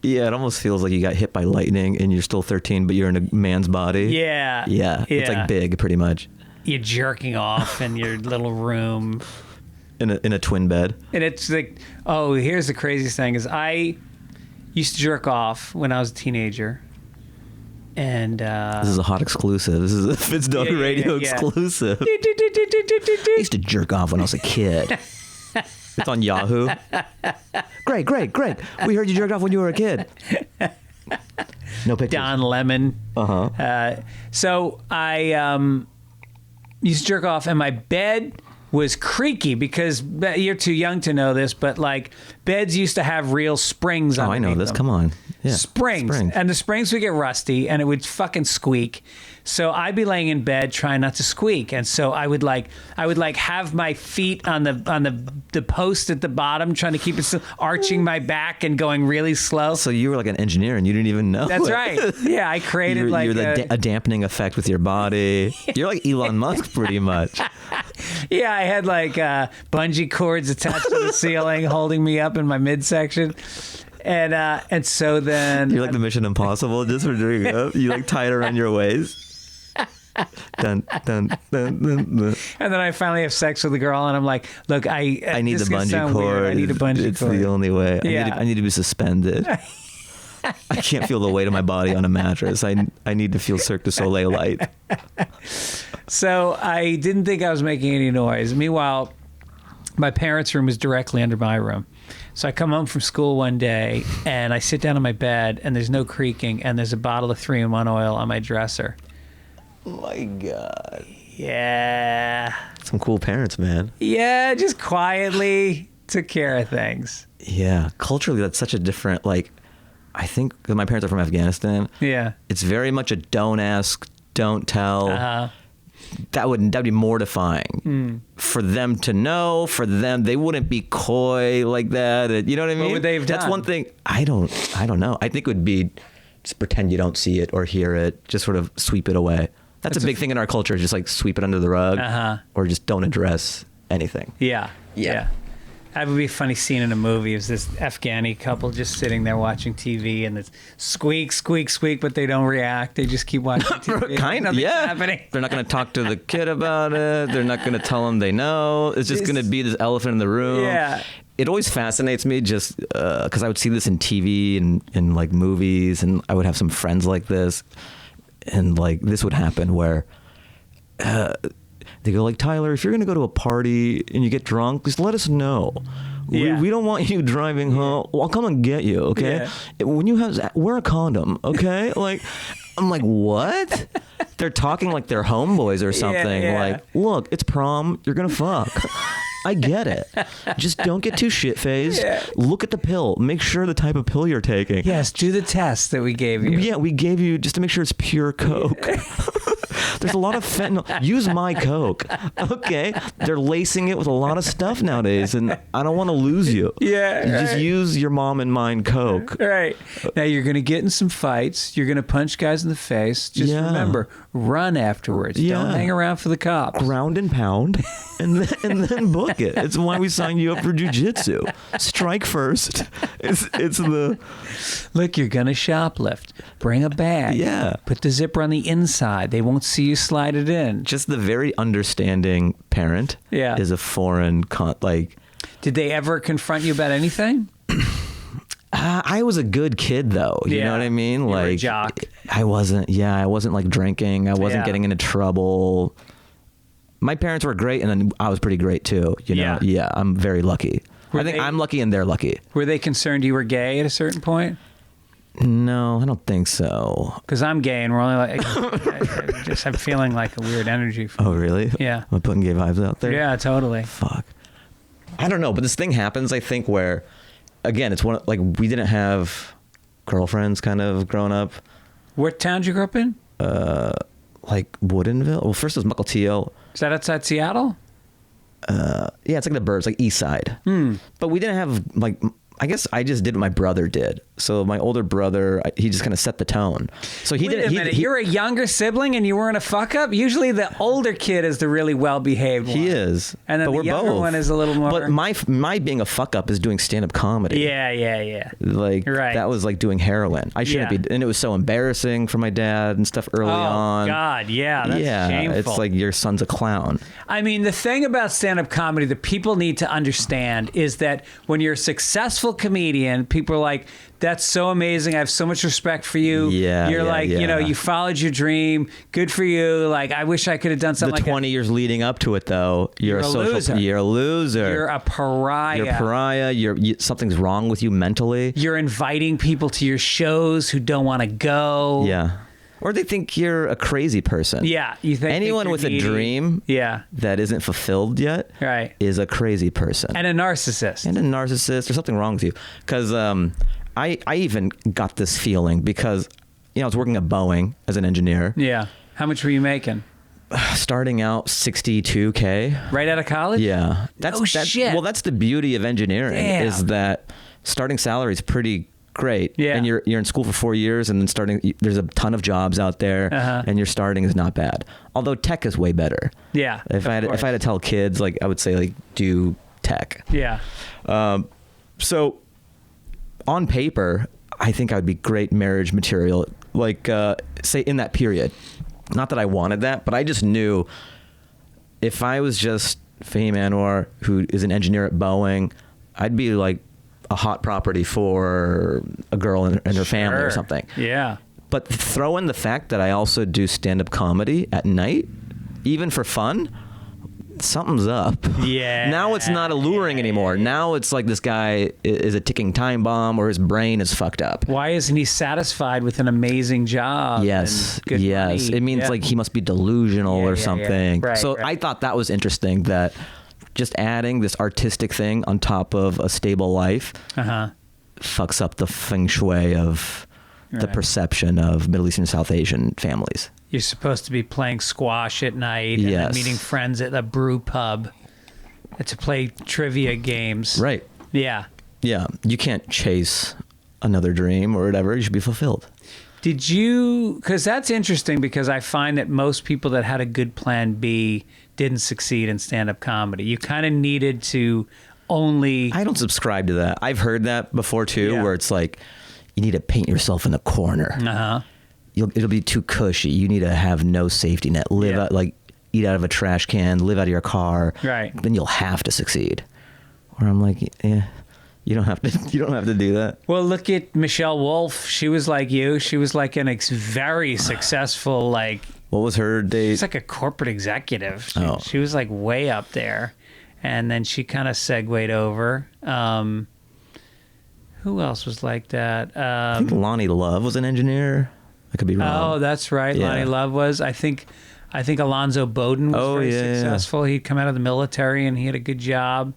Yeah, it almost feels like you got hit by lightning and you're still 13, but you're in a man's body. Yeah. It's like Big, pretty much. You're jerking off in your little room. In a twin bed. And it's like, here's the craziest thing is I used to jerk off when I was a teenager. And this is a hot exclusive. This is a Fitzdog radio exclusive. I used to jerk off when I was a kid. It's on Yahoo. Greg, we heard you jerked off when you were a kid. No pictures. Don Lemon. So I used to jerk off, and my bed was creaky because you're too young to know this, but like beds used to have real springs on them. Oh, I know this. Come on. Yeah. Springs. And the springs would get rusty and it would fucking squeak. So I'd be laying in bed trying not to squeak. And so I would have my feet on the post at the bottom, trying to keep it arching my back and going really slow. So you were like an engineer and you didn't even know. That's right. Yeah, I created a dampening effect with your body. You're like Elon Musk pretty much. Yeah, I had like bungee cords attached to the ceiling holding me up in my midsection. And so then you're like the Mission Impossible just for doing it up. You like tie it around your waist. Dun, dun, dun, dun, dun. And then I finally have sex with a girl, and I'm like, "Look, I need the bungee cord. I need a bungee cord. It's the only way. I need to be suspended. I can't feel the weight of my body on a mattress. I need to feel Cirque du Soleil light." So I didn't think I was making any noise. Meanwhile, my parents' room is directly under my room. So I come home from school one day, and I sit down on my bed, and there's no creaking, and there's a bottle of 3-in-1 oil on my dresser. Oh my God. Yeah. Some cool parents, man. Yeah, just quietly took care of things. Yeah. Culturally, that's such a different, like, I think, because my parents are from Afghanistan. Yeah. It's very much a don't ask, don't tell. That would be mortifying for them to know. For them, they wouldn't be coy like that. You know what I mean? What would they have done? That's one thing. I don't know. I think it would be just pretend you don't see it or hear it. Just sort of sweep it away. That's a big thing in our culture. Just like sweep it under the rug, or just don't address anything. Yeah. That would be a funny scene in a movie. Is this Afghani couple just sitting there watching TV, and it's squeak, squeak, squeak, but they don't react. They just keep watching TV. Nothing's happening. They're not going to talk to the kid about it. They're not going to tell them they know. It's just going to be this elephant in the room. Yeah. It always fascinates me just because I would see this in TV and in like movies, and I would have some friends like this, and like this would happen where they go like, Tyler, if you're going to go to a party and you get drunk, just let us know. Yeah. We don't want you driving home. Well, I'll come and get you, okay? When you wear a condom, okay? Like, I'm like, what? They're talking like they're homeboys or something. Like, look, it's prom. You're going to fuck. I get it. Just don't get too shit-faced. Look at the pill. Make sure the type of pill you're taking. Yes, do the test that we gave you. Yeah, we gave you just to make sure it's pure coke. There's a lot of fentanyl. Use my coke. Okay? They're lacing it with a lot of stuff nowadays, and I don't want to lose you. Just use your mom and mine coke. Right. Now, you're going to get in some fights. You're going to punch guys in the face. Just remember, run afterwards. Don't hang around for the cops. Ground and pound, and then book it. It's why we signed you up for jiu-jitsu. Strike first. It's the... Look, you're going to shoplift. Bring a bag. Yeah. Put the zipper on the inside. They won't see you slide it in. Just the very understanding parent is a foreign... Did they ever confront you about anything? I was a good kid, though. You know what I mean? You like, were a jock. I wasn't like drinking. I wasn't getting into trouble. My parents were great, and then I was pretty great too. You know? Yeah, I'm very lucky. I think I'm lucky and they're lucky. Were they concerned you were gay at a certain point? No, I don't think so. Because I'm gay, and we're only like, I'm feeling like a weird energy. Oh, really? Yeah. Am I putting gay vibes out there? Yeah, totally. Fuck. I don't know, but this thing happens, I think, where, again, it's like we didn't have girlfriends kind of growing up. What town did you grow up in? Like Woodinville. Well, first it was Mukilteo. Is that outside Seattle? Yeah, it's like the burbs, like East Side. But we didn't have, like, I guess I just did what my brother did. So my older brother, he just kind of set the tone. So he didn't. Wait a minute, you're a younger sibling and you weren't a fuck up? Usually the older kid is the really well behaved one. He is. And then but the we're younger both. one is a little more. But my being a fuck up is doing stand up comedy. Yeah. Like that was like doing heroin. I shouldn't be, and it was so embarrassing for my dad and stuff early on. Oh God, yeah, that's shameful. It's like your son's a clown. I mean, the thing about stand-up comedy that people need to understand is that when you're a successful comedian, people are like, that's so amazing. I have so much respect for you. You're you know, you followed your dream. Good for you. Like, I wish I could have done something like that. 20 years leading up to it, though, you're a loser. You're a loser. You're a pariah. You're a pariah. Something's wrong with you mentally. You're inviting people to your shows who don't want to go. Yeah. Or they think you're a crazy person. Yeah. You think anyone with a dream that isn't fulfilled yet is a crazy person. And a narcissist. There's something wrong with you. Because I even got this feeling because, I was working at Boeing as an engineer. Yeah. How much were you making? Starting out $62K. Right out of college? Yeah. Shit. Well, that's the beauty of engineering is that starting salary is pretty great. Yeah. And you're in school for 4 years and then there's a ton of jobs out there and your starting is not bad. Although tech is way better. Yeah. If I had to tell kids, like, I would say, like, do tech. Yeah. So on paper, I think I would be great marriage material, like, say in that period. Not that I wanted that, but I just knew if I was just Fahim Anwar, who is an engineer at Boeing, I'd be like a hot property for a girl and her family or something. Yeah. But throw in the fact that I also do stand-up comedy at night, even for fun, something's up. Yeah. Now it's not alluring anymore. Now it's like this guy is a ticking time bomb or his brain is fucked up. Why isn't he satisfied with an amazing job? Yes. And good money? It means like he must be delusional or something. Right, so I thought that was interesting that just adding this artistic thing on top of a stable life fucks up the feng shui of the perception of Middle Eastern and South Asian families. You're supposed to be playing squash at night and then meeting friends at a brew pub to play trivia games. Right. Yeah. Yeah. You can't chase another dream or whatever. You should be fulfilled. Did you, because that's interesting because I find that most people that had a good plan B didn't succeed in stand-up comedy. You kind of needed to only... I don't subscribe to that. I've heard that before too, where it's like, you need to paint yourself in the corner. It'll be too cushy. You need to have no safety net. Live out, like, eat out of a trash can, live out of your car. Right. Then you'll have to succeed. Where I'm like, you don't have to. You don't have to do that. Well, look at Michelle Wolf. She was like you. She was like very successful. Like, what was her date? She's like a corporate executive. Oh. She was like way up there, And then she kind of segued over. Who else was like that? I think Lonnie Love was an engineer. I could be wrong. Oh, that's right. Yeah. Lonnie Love was. I think Alonzo Bowden was very successful. He'd come out of the military and he had a good job.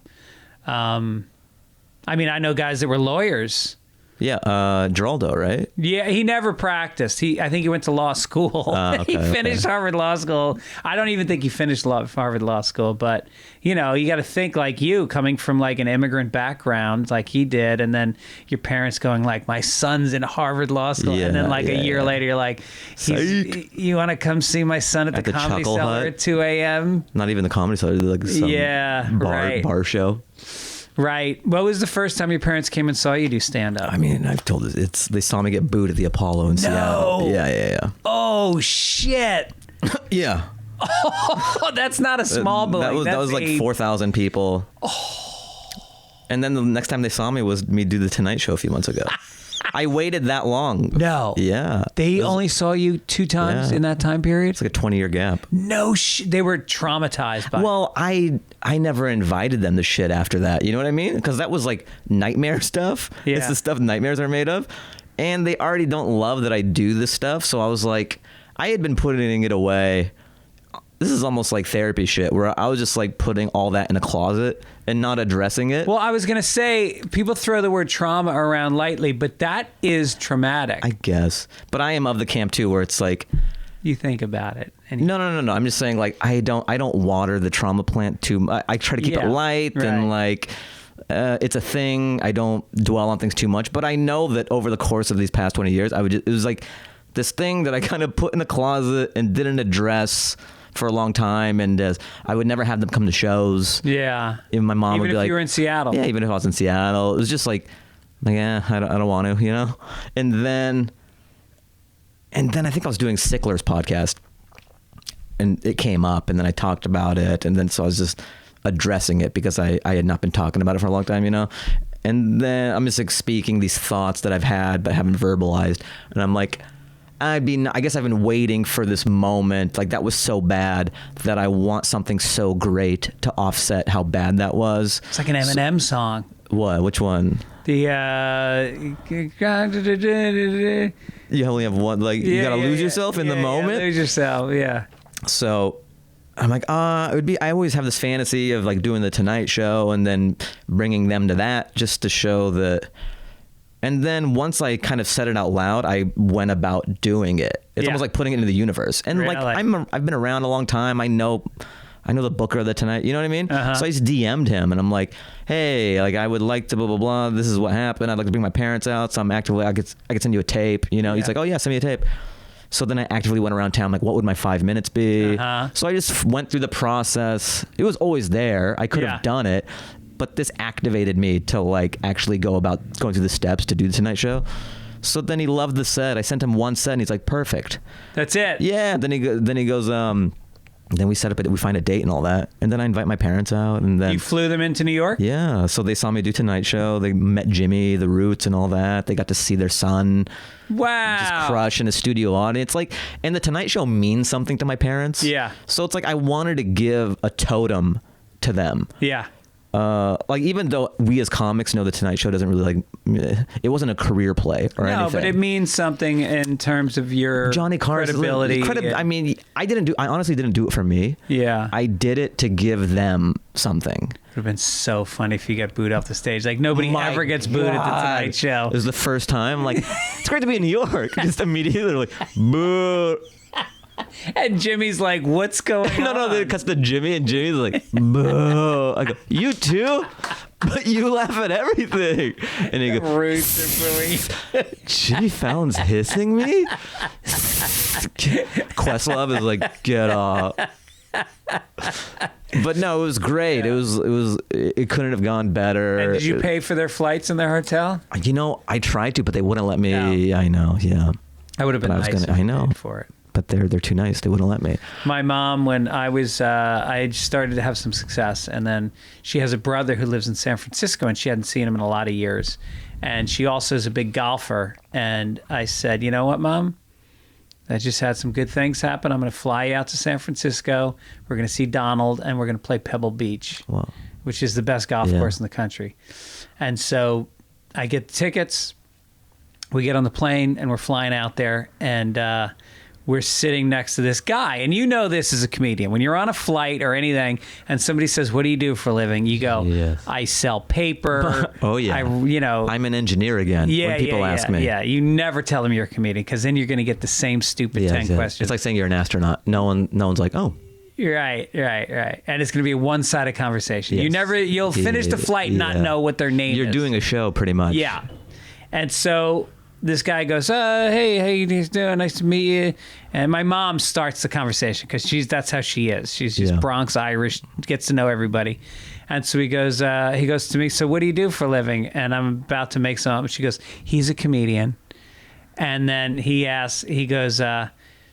I mean, I know guys that were lawyers. Yeah, Geraldo, right? Yeah, he never practiced. I think he went to law school. He finished Harvard Law School. I don't even think he finished Harvard Law School, but you know, you got to think like you, coming from like an immigrant background, like he did, and then your parents going like, "My son's in Harvard Law School," and then like a year later, you're like, "You want to come see my son at the Comedy Cellar at 2 a.m.?" Not even the Comedy Cellar, like some bar show. Right. What was the first time your parents came and saw you do stand-up? I mean, I've told it. They saw me get booed at the Apollo in Seattle. Yeah. Oh, shit. Yeah. Oh, that's not a small building. That was like 4,000 people. Oh. And then the next time they saw me was me do the Tonight Show a few months ago. I waited that long. No. Yeah. They only saw you 2 times in that time period? It's like a 20-year gap. No they were traumatized by it. Well, I never invited them to shit after that. You know what I mean? Because that was like nightmare stuff. Yeah. It's the stuff nightmares are made of. And they already don't love that I do this stuff. So I was like, I had been putting it away. This is almost like therapy shit, where I was just like putting all that in a closet and not addressing it. Well, I was going to say, people throw the word trauma around lightly, but that is traumatic. I guess. But I am of the camp too, where it's like, you think about it. No. I'm just saying, like, I don't water the trauma plant too much. I try to keep it light and like, it's a thing. I don't dwell on things too much, but I know that over the course of these past 20 years, it was like this thing that I kind of put in the closet and didn't address for a long time, and I would never have them come to shows. Yeah. Even my mom would be like, even if you were in Seattle. Yeah, even if I was in Seattle. It was just like yeah, I don't want to, you know? And then I think I was doing Sickler's podcast, and it came up, and then I talked about it, and then so I was just addressing it because I had not been talking about it for a long time, you know? And then I'm just like speaking these thoughts that I've had but haven't verbalized, and I'm like, I guess I've been waiting for this moment. Like, that was so bad that I want something so great to offset how bad that was. It's like an Eminem song. What? Which one? The you only have one. Like, you gotta lose yourself in the moment. Lose yourself. Yeah. So I'm like, it would be. I always have this fantasy of like doing the Tonight Show and then bringing them to that just to show that. And then once I kind of said it out loud, I went about doing it. It's almost like putting it into the universe. And like I've been around a long time. I know the booker of the Tonight. You know what I mean? Uh-huh. So I just DM'd him, and I'm like, hey, like I would like to blah blah blah. This is what happened. I'd like to bring my parents out. So I'm actively. I could send you a tape. You know? Yeah. He's like, oh yeah, send me a tape. So then I actively went around town, like, what would my 5 minutes be? Uh-huh. So I just went through the process. It was always there. I could have done it. But this activated me to like actually go about going through the steps to do the Tonight Show. So then he loved the set. I sent him one set, and he's like, perfect. That's it. Yeah. Then he goes, then we set up we find a date and all that. And then I invite my parents out, and then you flew them into New York? Yeah. So they saw me do Tonight Show. They met Jimmy, the Roots, and all that. They got to see their son. Wow. Just crush in a studio audience. Like, and the Tonight Show means something to my parents. Yeah. So it's like I wanted to give a totem to them. Yeah. Like, even though we as comics know the Tonight Show doesn't really it wasn't a career play or anything. No, but it means something in terms of your Johnny Carson credibility. I mean, I honestly didn't do it for me. Yeah. I did it to give them something. It would have been so funny if you got booed off the stage. Like, nobody ever gets booed at the Tonight Show. It was the first time. Like, it's great to be in New York. Just immediately like, boo. And Jimmy's like, what's going on? No, it cuts to Jimmy, and Jimmy's like, boo. I go, you too? But you laugh at everything. And he goes, Jimmy Fallon's hissing me? Questlove is like, get off. But no, it was great. Yeah. It couldn't have gone better. And did you pay for their flights and their hotel? You know, I tried to, but they wouldn't let me. No. I know, yeah. I would have been nice if you paid for it. But they're too nice. They wouldn't let me. My mom, when I was, I had started to have some success, and then she has a brother who lives in San Francisco, and she hadn't seen him in a lot of years. And she also is a big golfer. And I said, you know what, Mom? I just had some good things happen. I'm going to fly you out to San Francisco. We're going to see Donald, and we're going to play Pebble Beach. Wow. which is the best golf course in the country. And so I get the tickets. We get on the plane and we're flying out there, and we're sitting next to this guy. And you know this as a comedian. When you're on a flight or anything and somebody says, what do you do for a living? You go, I sell paper. Oh, yeah. I'm an engineer again when people ask me. Yeah, you never tell them you're a comedian because then you're going to get the same stupid 10 questions. It's like saying you're an astronaut. No one's like, oh. Right. And it's going to be a one-sided conversation. Yes. You'll finish the flight and not know what their name is. You're doing a show pretty much. Yeah. And so this guy goes, hey, how you doing? Nice to meet you. And my mom starts the conversation because that's how she is. She's just Bronx Irish, gets to know everybody. And so he goes to me, so what do you do for a living? And I'm about to make some. She goes, he's a comedian. And then he goes,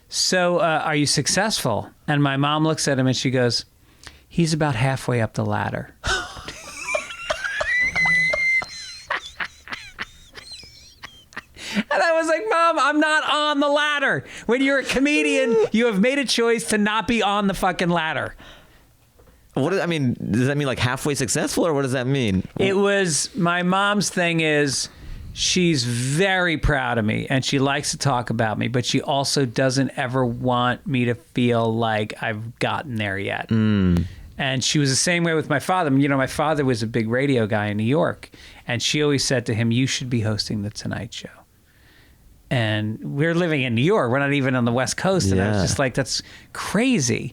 so are you successful? And my mom looks at him and she goes, he's about halfway up the ladder. And I was like, Mom, I'm not on the ladder. When you're a comedian, you have made a choice to not be on the fucking ladder. What does that mean? Does that mean like halfway successful, or what does that mean? It was, my mom's thing is, she's very proud of me and she likes to talk about me, but she also doesn't ever want me to feel like I've gotten there yet. And she was the same way with my father. You know, my father was a big radio guy in New York, and she always said to him, you should be hosting The Tonight Show. And we're living in New York. We're not even on the West Coast. And I was just like, that's crazy.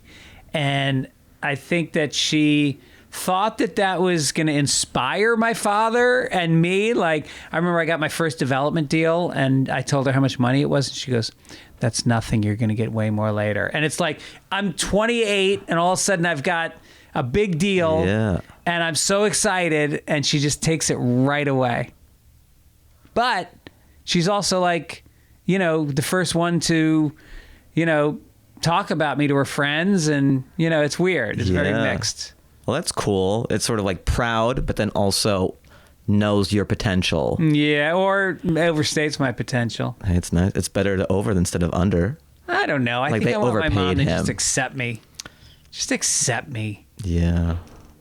And I think that she thought that was going to inspire my father and me. Like, I remember I got my first development deal and I told her how much money it was. And she goes, that's nothing. You're going to get way more later. And it's like, I'm 28 and all of a sudden I've got a big deal and I'm so excited, and she just takes it right away. But she's also like, you know, the first one to, you know, talk about me to her friends, and, you know, it's weird. It's very mixed. Well, that's cool. It's sort of like proud, but then also knows your potential. Yeah, or overstates my potential. Hey, it's nice. It's better to over instead of under. I don't know. I think I want my mom to just accept me. Just accept me. Yeah.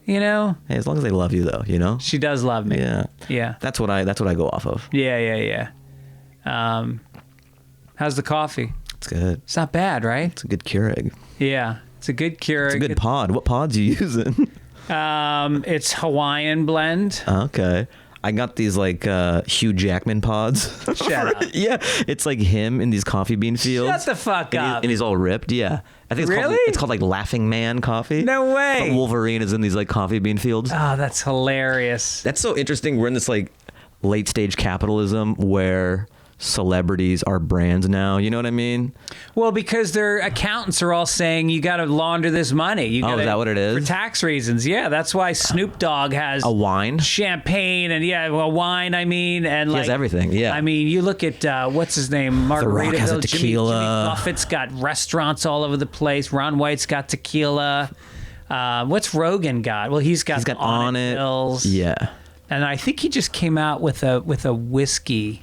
You know? Hey, as long as they love you, though, you know? She does love me. Yeah. Yeah. That's what I go off of. Yeah. How's the coffee? It's good. It's not bad, right? It's a good Keurig. Yeah. It's a good Keurig. It's a good pod. What pods are you using? It's Hawaiian blend. Okay. I got these like Hugh Jackman pods. Shut up. Yeah. It's like him in these coffee bean fields. Shut the fuck up. And he's all ripped. Yeah. I think it's called like Laughing Man coffee. No way. But Wolverine is in these like coffee bean fields. Oh, that's hilarious. That's so interesting. We're in this like late stage capitalism where celebrities are brands now. You know what I mean? Well, because their accountants are all saying you got to launder this money. You gotta, is that what it is? For tax reasons. Yeah, that's why Snoop Dogg has a wine, champagne, and wine. I mean, and he has everything. Yeah. I mean, you look at what's his name, Margaritaville. has a tequila. Jimmy Buffett's got restaurants all over the place. Ron White's got tequila. What's Rogan got? Well, he's got On It Pills. Yeah. And I think he just came out with a whiskey.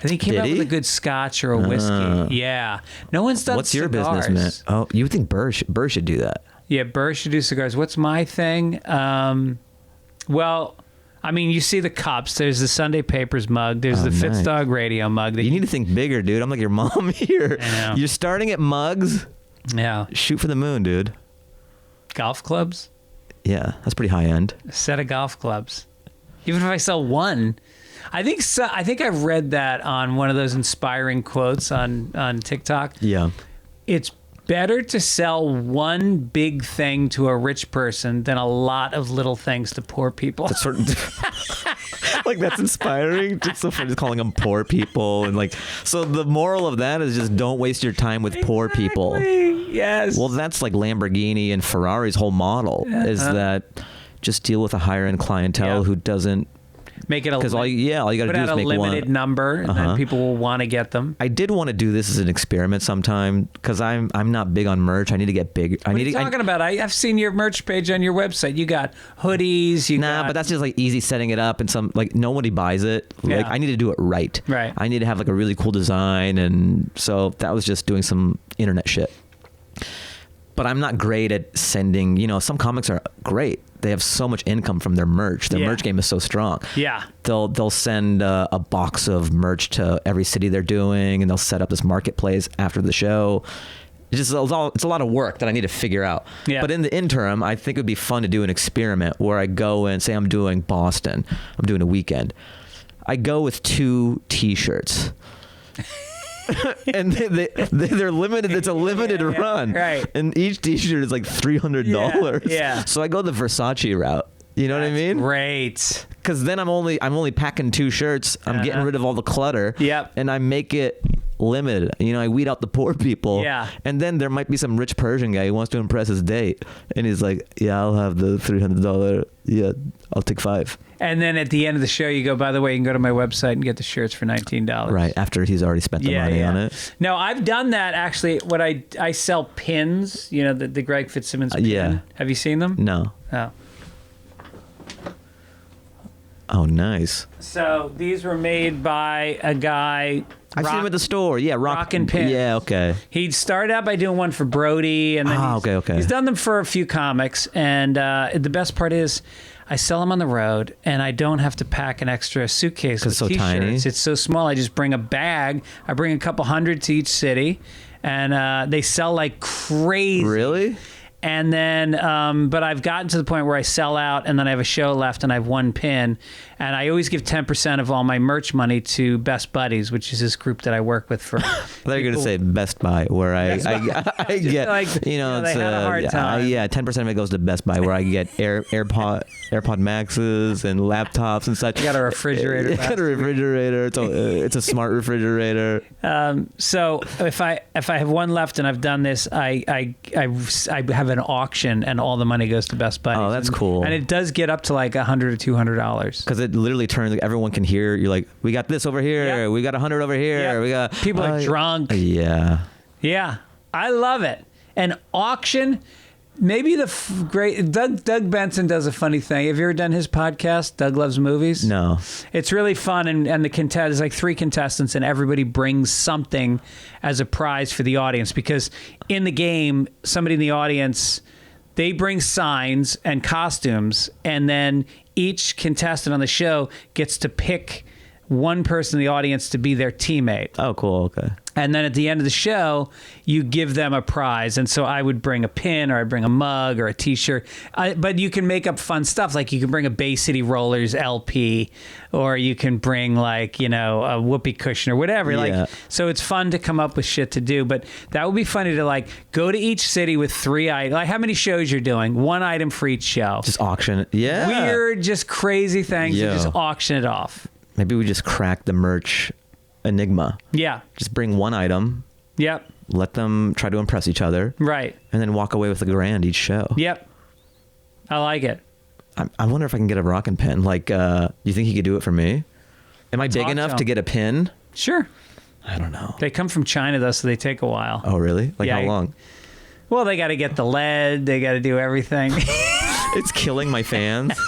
I think he came out with a good scotch or a whiskey. Yeah. No one's done What's cigars. your business, man? Oh, you would think Burr should do that. Yeah, Burr should do cigars. What's my thing? Well, I mean, you see the cups. There's the Sunday Papers mug. There's the Fitzdog radio mug. You need to think bigger, dude. I'm like your mom here. I know. You're starting at mugs. Yeah. Shoot for the moon, dude. Golf clubs? Yeah, that's pretty high end. A set of golf clubs. Even if I sell one. I think I've read that on one of those inspiring quotes on TikTok. Yeah. It's better to sell one big thing to a rich person than a lot of little things to poor people. That's sort of like, that's inspiring. Just so funny, just calling them poor people, and like, so the moral of that is just don't waste your time with poor people. Yes. Well, that's like Lamborghini and Ferrari's whole model is that just deal with a higher end clientele who doesn't make it because all you got to do is make a limited number, and then people will want to get them. I did want to do this as an experiment sometime because I'm not big on merch. I need to get big. What are you talking about? I've seen your merch page on your website. You got hoodies. But that's just like easy setting it up, and some like nobody buys it. Like I need to do it right. Right. I need to have like a really cool design, and so that was just doing some internet shit. But I'm not great at sending. You know, some comics are great. they have so much income from their merch. Their merch game is so strong. Yeah. They'll send a box of merch to every city they're doing, and they'll set up this marketplace after the show. It's a lot of work that I need to figure out. Yeah. But in the interim, I think it would be fun to do an experiment where I go and say I'm doing Boston. I'm doing a weekend. I go with 2 T-shirts. And they're limited. It's a limited run. Right. And each T-shirt is like $300. Yeah. So I go the Versace route. You know what I mean? Great. Because then I'm only packing 2 shirts. I'm getting rid of all the clutter. Yep. And I make it limited. You know, I weed out the poor people. Yeah. And then there might be some rich Persian guy who wants to impress his date, and he's like, "Yeah, I'll have the $300. Yeah, I'll take 5." And then at the end of the show, you go, by the way, you can go to my website and get the shirts for $19. Right, after he's already spent the money on it. No, I've done that actually. What I sell pins, you know, the Greg Fitzsimmons pin. Yeah. Have you seen them? No. Oh. Oh, nice. So these were made by a guy. I've seen him at the store. Yeah, Rockin' Pins. Yeah, okay. He started out by doing one for Brody, and then okay. He's done them for a few comics, and the best part is, I sell them on the road, and I don't have to pack an extra suitcase with it's so T-shirts. tiny. It's so small. I just bring a bag. I bring a couple hundred to each city, and they sell like crazy. Really? And then, but I've gotten to the point where I sell out, and then I have a show left, and I have 1 pin, and I always give 10% of all my merch money to Best Buddies, which is this group that I work with for. I thought you were going to say Best Buy, where I get, like, you know, they it's had a hard time. 10% of it goes to Best Buy, where I get AirPod Maxes and laptops and such. You got a refrigerator. Got a refrigerator. It's a smart refrigerator. So if I have 1 left and I've done this, I have an auction, and all the money goes to Best Buddies. Oh, that's cool. And it does get up to like $100 or $200 because it literally turns. Everyone can hear. You're like, we got this over here. Yep. We got 100 over here. Yep. We got people are drunk. Yeah. Yeah, I love it. An auction. Maybe great Doug Benson does a funny thing. Have you ever done his podcast, Doug Loves Movies? No. It's really fun, and there's like 3 contestants, and everybody brings something as a prize for the audience, because in the game, somebody in the audience, they bring signs and costumes, and then each contestant on the show gets to pick one person in the audience to be their teammate. Oh, cool. Okay. And then at the end of the show, you give them a prize. And so I would bring a pin, or I'd bring a mug or a T-shirt. But you can make up fun stuff. Like you can bring a Bay City Rollers LP, or you can bring like, you know, a whoopee cushion or whatever. Yeah. Like, so it's fun to come up with shit to do. But that would be funny to like go to each city with 3 items. Like how many shows you're doing? 1 item for each show. Just auction it. Yeah. Weird, just crazy things. Yeah. And just auction it off. Maybe we just crack the merch enigma. Yeah. Just bring 1 item. Yep. Let them try to impress each other. Right. And then walk away with $1,000 each show. Yep. I like it. I wonder if I can get a rockin' pin. Like, do you think he could do it for me? Am I big enough to get a pin? Sure. I don't know. They come from China, though, so they take a while. Oh, really? Like how long? Well, they got to get the lead. They got to do everything. It's killing my fans.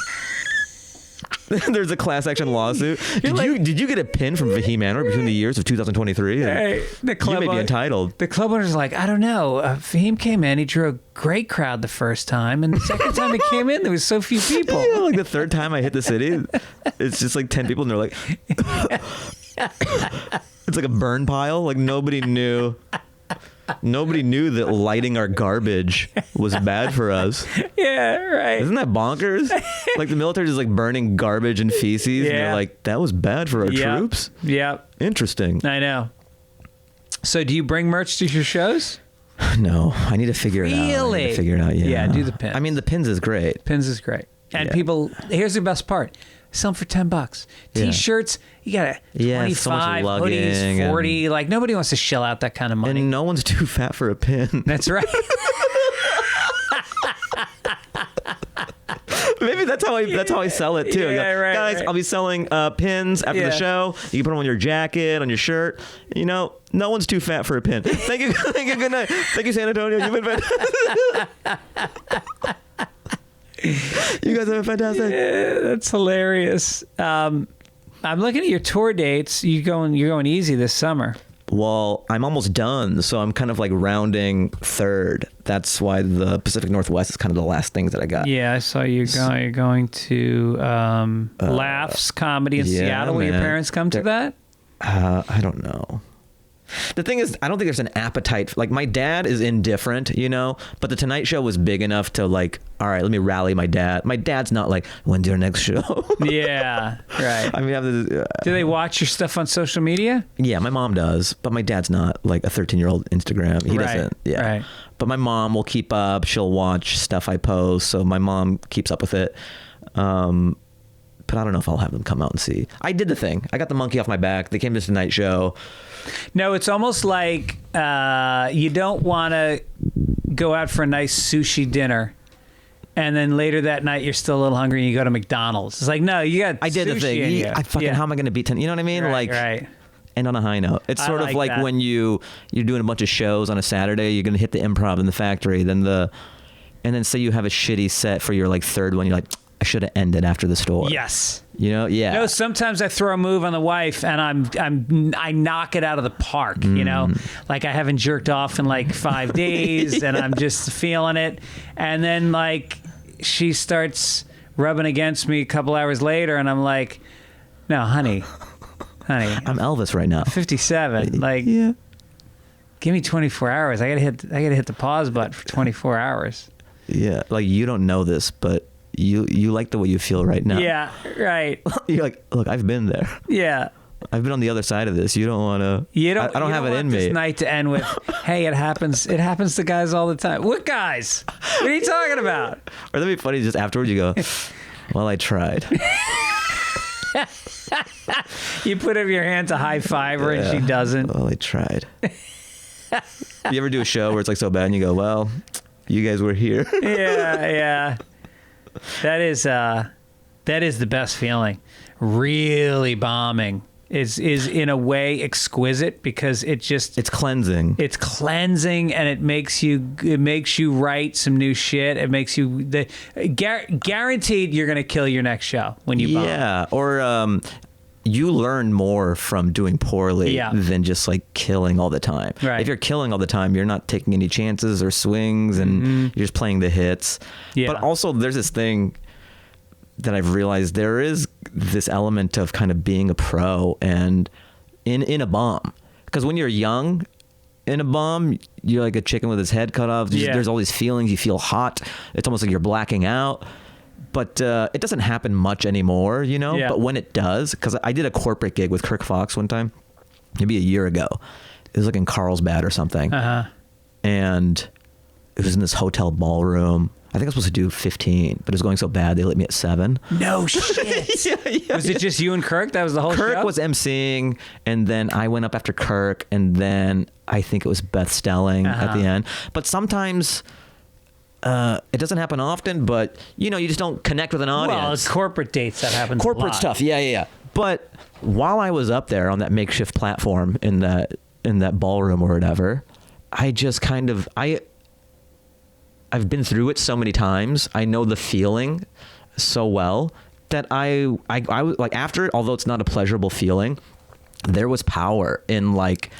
There's a class action lawsuit. Did you get a pin from Fahim Anwar between the years of 2023? Hey, You may be entitled. The club owner's like, I don't know. Fahim came in. He drew a great crowd the first time. And the second time he came in, there was so few people. Yeah, like the 3rd time I hit the city, it's just like 10 people. And they're like, it's like a burn pile. Like nobody knew that lighting our garbage was bad for us. Yeah, right. Isn't that bonkers? Like the military is like burning garbage and feces, and they're like, that was bad for our troops? Yep. Interesting. I know. So do you bring merch to your shows? No, I need to figure it out. Really? Yeah, do the pins. I mean, the pins is great. Pins is great. And people, here's the best part. Sell them for $10. T-shirts, you got 25, so much hoodies, 40. Like nobody wants to shell out that kind of money. And no one's too fat for a pin. That's right. Maybe that's how I sell it too. Yeah, right, Guys, right. I'll be selling pins after the show. You can put them on your jacket, on your shirt. You know, no one's too fat for a pin. Thank you. Thank you. Good night. Thank you, San Antonio. You've been fantastic. You guys have been fantastic. Yeah, that's hilarious. I'm looking at your tour dates. You're going easy this summer. Well, I'm almost done, so I'm kind of like rounding 3rd. that's why the Pacific Northwest is kind of the last things that I got. Yeah, I saw you going to Laughs Comedy in Seattle. Will your parents come to that? I don't know. The thing is, I don't think there's an appetite. Like, my dad is indifferent, you know, but the Tonight Show was big enough to, like, all right, let me rally my dad. My dad's not like, when's your next show? Yeah, right. I mean, do they watch your stuff on social media? Yeah, my mom does, but my dad's not like a 13-year-old Instagram. He doesn't. Yeah. Right. But my mom will keep up. She'll watch stuff I post, so my mom keeps up with it. But I don't know if I'll have them come out and see. I did the thing. I got the monkey off my back. They came to the Tonight Show. No, it's almost like you don't want to go out for a nice sushi dinner, and then later that night you're still a little hungry and you go to McDonald's. It's like, no, you got I did the thing. How am I going to beat 10? You know what I mean? Right. And on a high note. It's sort of like that. When you're doing a bunch of shows on a Saturday, you're going to hit the Improv in the Factory, and then say you have a shitty set for your like third one. You're like, I should have ended after the store. Yes. You know, yeah. No, sometimes I throw a move on the wife and I knock it out of the park, you know? Like, I haven't jerked off in like 5 days and I'm just feeling it. And then like she starts rubbing against me a couple hours later and I'm like, no, honey. I'm Elvis right now. 57. Like, yeah. Give me 24 hours. I gotta hit the pause button for 24 hours. Yeah. Like, you don't know this, but you like the way you feel right now. Yeah, right. You're like, look, I've been there. Yeah. I've been on the other side of this. You don't want to. I don't have it in me. This night to end with, hey, it happens. It happens to guys all the time. What guys? What are you talking about? Or that'd be funny. Just afterwards, you go, well, I tried. You put up your hand to high five her and she doesn't. Well, I tried. You ever do a show where it's like so bad and you go, well, you guys were here. Yeah. That is the best feeling. Really bombing is in a way exquisite because it's cleansing. It's cleansing and it makes you write some new shit. It makes you guaranteed you're gonna kill your next show when you bomb. Yeah, or you learn more from doing poorly than just like killing all the time. Right. If you're killing all the time, you're not taking any chances or swings and you're just playing the hits. Yeah. But also there's this thing that I've realized, there is this element of kind of being a pro and in a bomb. Because when you're young in a bomb, you're like a chicken with his head cut off. There's all these feelings. You feel hot. It's almost like you're blacking out. But it doesn't happen much anymore, you know? Yeah. But when it does, because I did a corporate gig with Kirk Fox one time, maybe a year ago. It was like in Carlsbad or something. Uh-huh. And it was in this hotel ballroom. I think I was supposed to do 15, but it was going so bad they let me at 7. No shit. Yeah. Was it just you and Kirk? That was the whole show? Kirk was emceeing, and then I went up after Kirk, and then I think it was Beth Stelling at the end. But sometimes... it doesn't happen often, but you know, you just don't connect with an audience. Well, it's corporate dates that happens. Corporate stuff, yeah. But while I was up there on that makeshift platform in that ballroom or whatever, I just kind of I've been through it so many times. I know the feeling so well that I was like, after it, although it's not a pleasurable feeling, there was power in like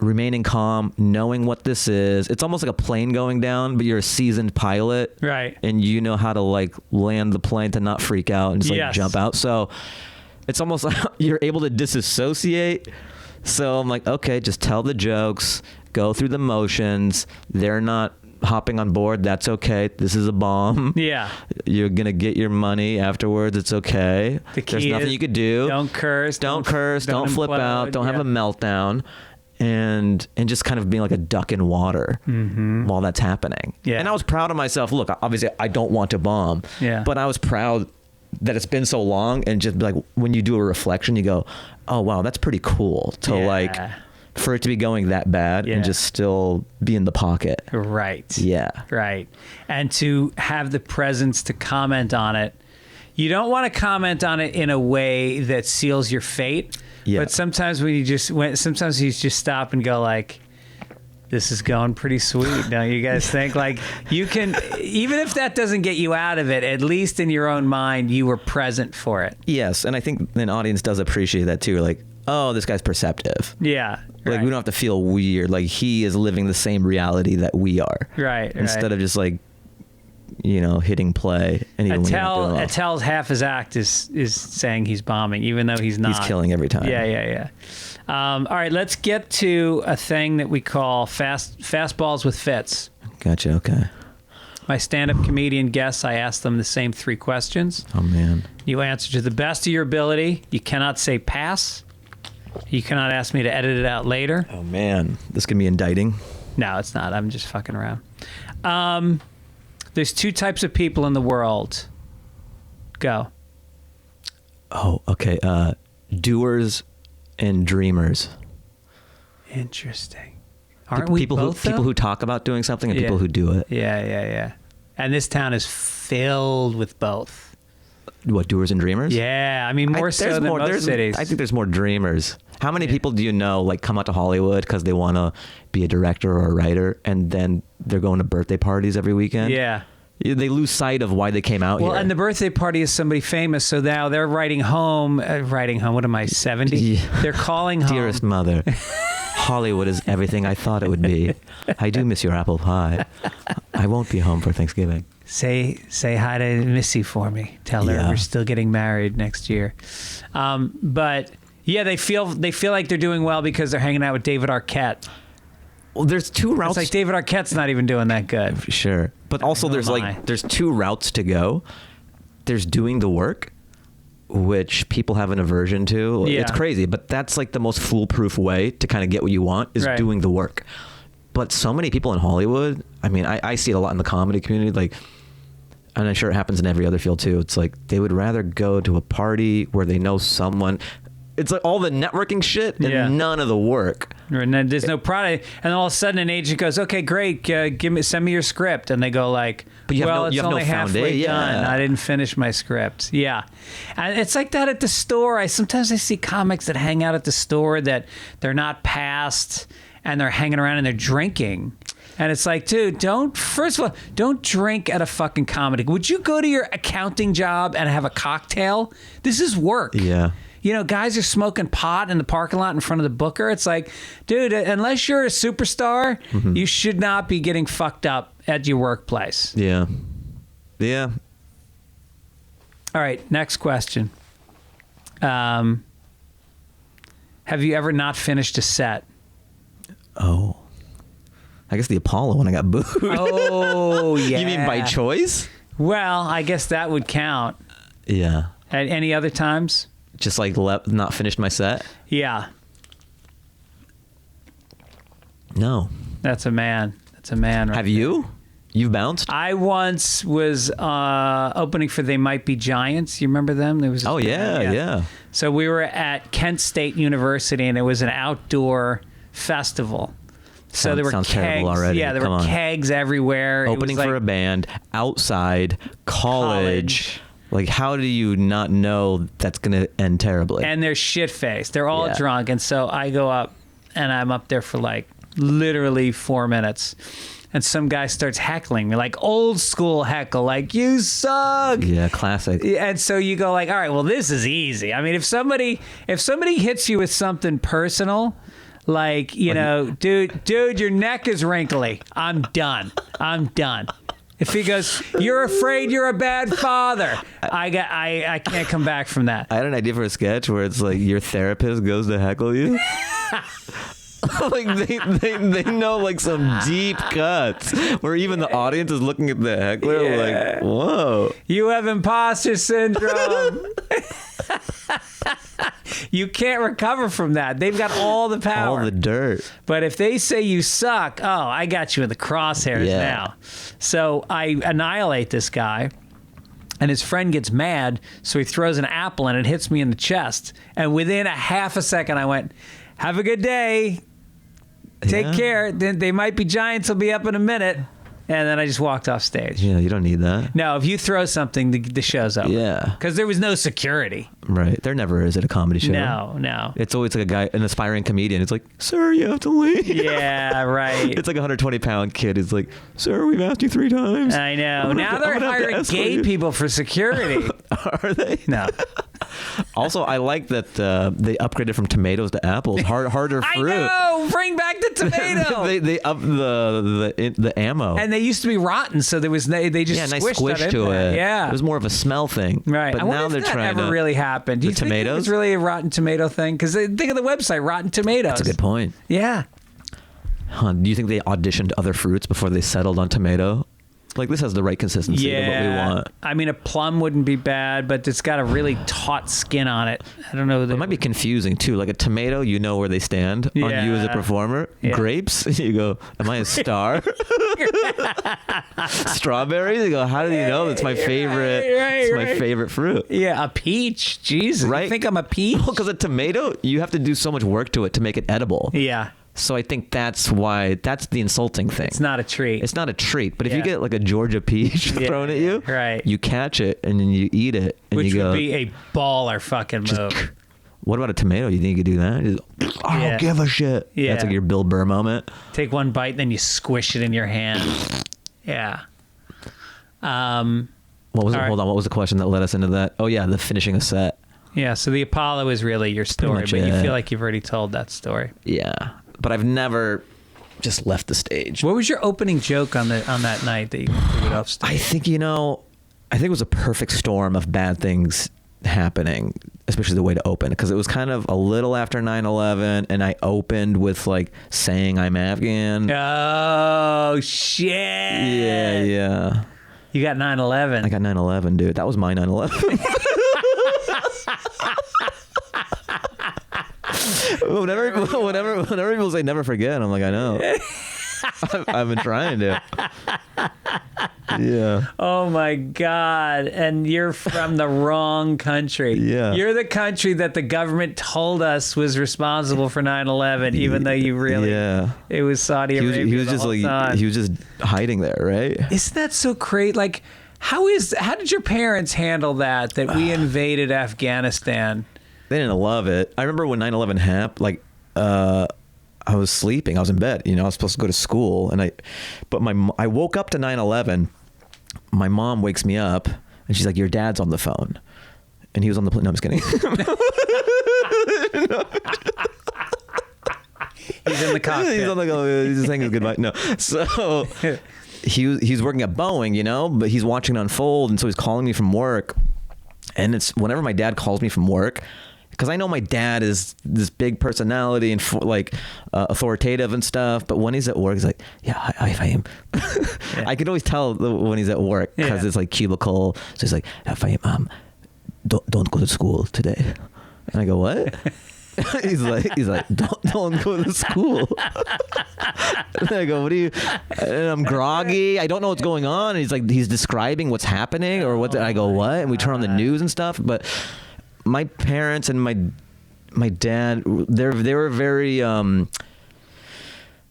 remaining calm, knowing what this is. It's almost like a plane going down, but you're a seasoned pilot. Right. And you know how to like land the plane to not freak out and just like jump out. So it's almost like you're able to disassociate. So I'm like, okay, just tell the jokes, go through the motions. They're not hopping on board. That's okay. This is a bomb. Yeah. You're going to get your money afterwards. It's okay. There's nothing you could do. Don't curse. Don't flip out. Don't have a meltdown. And just kind of being like a duck in water while that's happening. Yeah. And I was proud of myself. Look, obviously I don't want to bomb. Yeah. But I was proud that it's been so long, and just like when you do a reflection, you go, oh wow, that's pretty cool to like for it to be going that bad and just still be in the pocket. Right. Yeah. Right. And to have the presence to comment on it. You don't want to comment on it in a way that seals your fate. Yeah. But sometimes sometimes you just stop and go like, this is going pretty sweet. Don't you guys think? Like, you can, even if that doesn't get you out of it, at least in your own mind, you were present for it. Yes. And I think an audience does appreciate that too. Like, oh, this guy's perceptive. Yeah. Like, we don't have to feel weird. Like, he is living the same reality that we are. Right. Instead of just like, hitting play. And Attell's half his act is saying he's bombing, even though he's not. He's killing every time. Yeah. All right, let's get to a thing that we call Fastballs with Fits. Gotcha, okay. My stand-up comedian guests, I ask them the same 3 questions. Oh, man. You answer to the best of your ability. You cannot say pass. You cannot ask me to edit it out later. Oh, man. This can be indicting. No, it's not. I'm just fucking around. There's 2 types of people in the world. Go. Oh, okay. Doers and dreamers. Interesting. Aren't we both, people who talk about doing something and people who do it. Yeah. And this town is filled with both. What, doers and dreamers? Yeah, I mean, more so than most cities. I think there's more dreamers. How many people do you know, like, come out to Hollywood because they want to be a director or a writer, and then they're going to birthday parties every weekend? Yeah. They lose sight of why they came out here. Well, and the birthday party is somebody famous, so now they're writing home, what am I, 70? Yeah. They're calling home. Dearest mother, Hollywood is everything I thought it would be. I do miss your apple pie. I won't be home for Thanksgiving. Say hi to Missy for me. Tell her we're still getting married next year. But yeah, they feel like they're doing well because they're hanging out with David Arquette. Well, there's 2 routes. It's like David Arquette's not even doing that good. Sure. But also there's 2 routes to go. There's doing the work, which people have an aversion to. Yeah. It's crazy, but that's like the most foolproof way to kind of get what you want is doing the work. But so many people in Hollywood, I mean, I see it a lot in the comedy community, like, and I'm sure it happens in every other field too. It's like they would rather go to a party where they know someone. It's like all the networking shit and none of the work. And then there's no product. And all of a sudden an agent goes, okay, great, send me your script. And they go like, but it's only halfway done. I didn't finish my script. Yeah. And it's like that at the store. Sometimes I see comics that hang out at the store that they're not passed and they're hanging around and they're drinking. And it's like, dude, first of all, don't drink at a fucking comedy. Would you go to your accounting job and have a cocktail? This is work. Yeah. Guys are smoking pot in the parking lot in front of the Booker. It's like, dude, unless you're a superstar, you should not be getting fucked up at your workplace. Yeah. Yeah. All right, next question. Have you ever not finished a set? Oh. I guess the Apollo when I got booed. Oh, yeah. You mean by choice? Well, I guess that would count. Yeah. At any other times? Just like not finished my set? Yeah. No. That's a man. Right Have you? You've bounced? I once was opening for They Might Be Giants. You remember them? There was yeah. So we were at Kent State University, and it was an outdoor festival. So there were sounds kegs. Terrible already. Yeah, there were kegs everywhere. Opening for a band, outside, college. Like, how do you not know that's going to end terribly? And they're shit-faced. They're all drunk. And so I go up, and I'm up there for like literally 4 minutes. And some guy starts heckling me, like old school heckle, like, you suck. Yeah, classic. And so you go like, all right, well, this is easy. I mean, if somebody hits you with something personal, like, dude, your neck is wrinkly. I'm done. If he goes, you're afraid you're a bad father, I can't come back from that. I had an idea for a sketch where it's like your therapist goes to heckle you. Like they know like some deep cuts where even the audience is looking at the heckler like, whoa. You have imposter syndrome. You can't recover from that. They've got all the power. All the dirt. But if they say you suck, I got you in the crosshairs now. So I annihilate this guy, and his friend gets mad, so he throws an apple and it hits me in the chest. And within a half a second, I went, have a good day. Take care. They Might Be Giants will be up in a minute. And then I just walked off stage. Yeah, you don't need that. No, if you throw something, the show's over. Yeah. Because there was no security. Right. There never is at a comedy show. No. It's always like an aspiring comedian. It's like, sir, you have to leave. Yeah, right. It's like a 120-pound kid. It's like, sir, we've asked you 3 times. I know. Now they're hiring gay people for security. Are they? No. Also, I like that they upgraded from tomatoes to apples. Harder fruit. I know. a tomato. they up the ammo. And they used to be rotten, so there was they just nice squished squish that to in there. it. Yeah, it was more of a smell thing. Right. But I now wonder they're if that trying ever to really happened. Do you think it was really a Rotten Tomato thing? Because think of the website, Rotten Tomatoes. That's a good point. Yeah. Huh, do you think they auditioned other fruits before they settled on tomato? Like, this has the right consistency of what we want. I mean, a plum wouldn't be bad, but it's got a really taut skin on it. I don't know. It might be confusing, too. Like a tomato, you know where they stand on you as a performer. Yeah. Grapes, you go, am I a star? Strawberries, you go, how do you know that's my favorite? It's my favorite fruit. Yeah, a peach. Jesus. Right? You think I'm a peach? Well, because a tomato, you have to do so much work to it to make it edible. Yeah. So I think that's the insulting thing. It's not a treat. It's not a treat. But if you get like a Georgia peach thrown at you, you catch it and then you eat it. And which you go, would be a baller fucking move. What about a tomato? You think you could do that? I don't give a shit. Yeah. That's like your Bill Burr moment. Take one bite, then you squish it in your hand. Yeah. What was it? Hold on. What was the question that led us into that? Oh, yeah, the finishing a set. Yeah, so the Apollo is really your story, but you feel like you've already told that story. Yeah. But I've never just left the stage. What was your opening joke on that night that you threw it off stage? I think it was a perfect storm of bad things happening, especially the way to open, because it was kind of a little after 9/11, and I opened with like saying I'm Afghan. Oh shit! Yeah. You got 9/11. I got 9/11, dude. That was my 9/11. Whenever people say never forget, I'm like, I know. I've been trying to. Yeah. Oh my God. And you're from the wrong country. Yeah. You're the country that the government told us was responsible for 9/11, even though you really, it was Saudi Arabia. He was just like, he was just hiding there, right? Isn't that so crazy? Like, how did your parents handle that we invaded Afghanistan? They didn't love it. I remember when 9/11 happened, I was sleeping. I was in bed. I was supposed to go to school, but I woke up to 9/11. My mom wakes me up, and she's like, "Your dad's on the phone," and he was on the plane. No, I'm just kidding. He's in the cockpit. He's just saying his goodbye. No, so he's working at Boeing, but he's watching it unfold, and so he's calling me from work, and it's whenever my dad calls me from work. Because I know my dad is this big personality and authoritative and stuff, but when he's at work, he's like, "Yeah, hi Fahim." Yeah. I can always tell when he's at work because it's like cubicle. So he's like, "Yeah, Fahim, don't go to school today." And I go, "What?" he's like, "Don't go to school." And I go, "What are you?" And I'm groggy. I don't know what's going on. And he's describing what's happening or what. I go, "What?" And we turn on the news and stuff, but. My parents and my dad, they were very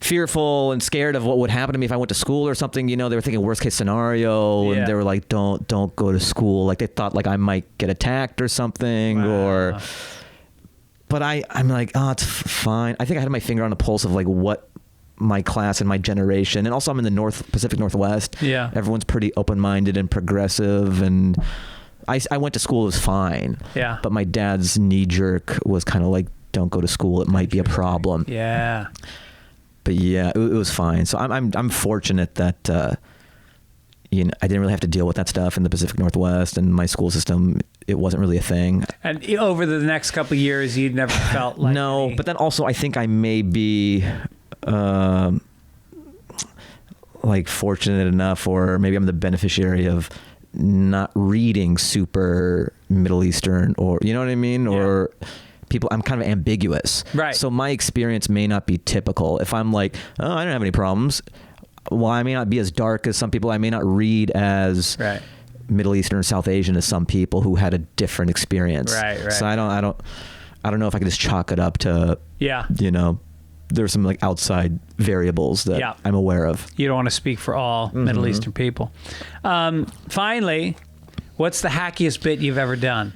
fearful and scared of what would happen to me if I went to school or something. They were thinking worst case scenario, and they were like, "Don't go to school." Like they thought like I might get attacked or something, But I'm like, "Oh, it's fine." I think I had my finger on the pulse of like what my class and my generation, and also I'm in the Pacific Northwest. Yeah, everyone's pretty open-minded and progressive and. I went to school, it was fine. Yeah. But my dad's knee jerk was kind of like, don't go to school. It might be a problem. Yeah. But yeah, it was fine. So I'm fortunate that, I didn't really have to deal with that stuff in the Pacific Northwest, and my school system, it wasn't really a thing. And over the next couple of years, you'd never felt like No, but then also I think I may be, like fortunate enough, or maybe I'm the beneficiary of not reading super Middle Eastern or you know what I mean or people. I'm kind of ambiguous, right? So my experience may not be typical. If I'm like, oh, I don't have any problems, well, I may not be as dark as some people. I may not read as Middle Eastern or South Asian as some people who had a different experience. Right. So I don't know if I can just chalk it up to there's some like outside variables that I'm aware of. You don't want to speak for all Middle Eastern people. Finally, what's the hackiest bit you've ever done?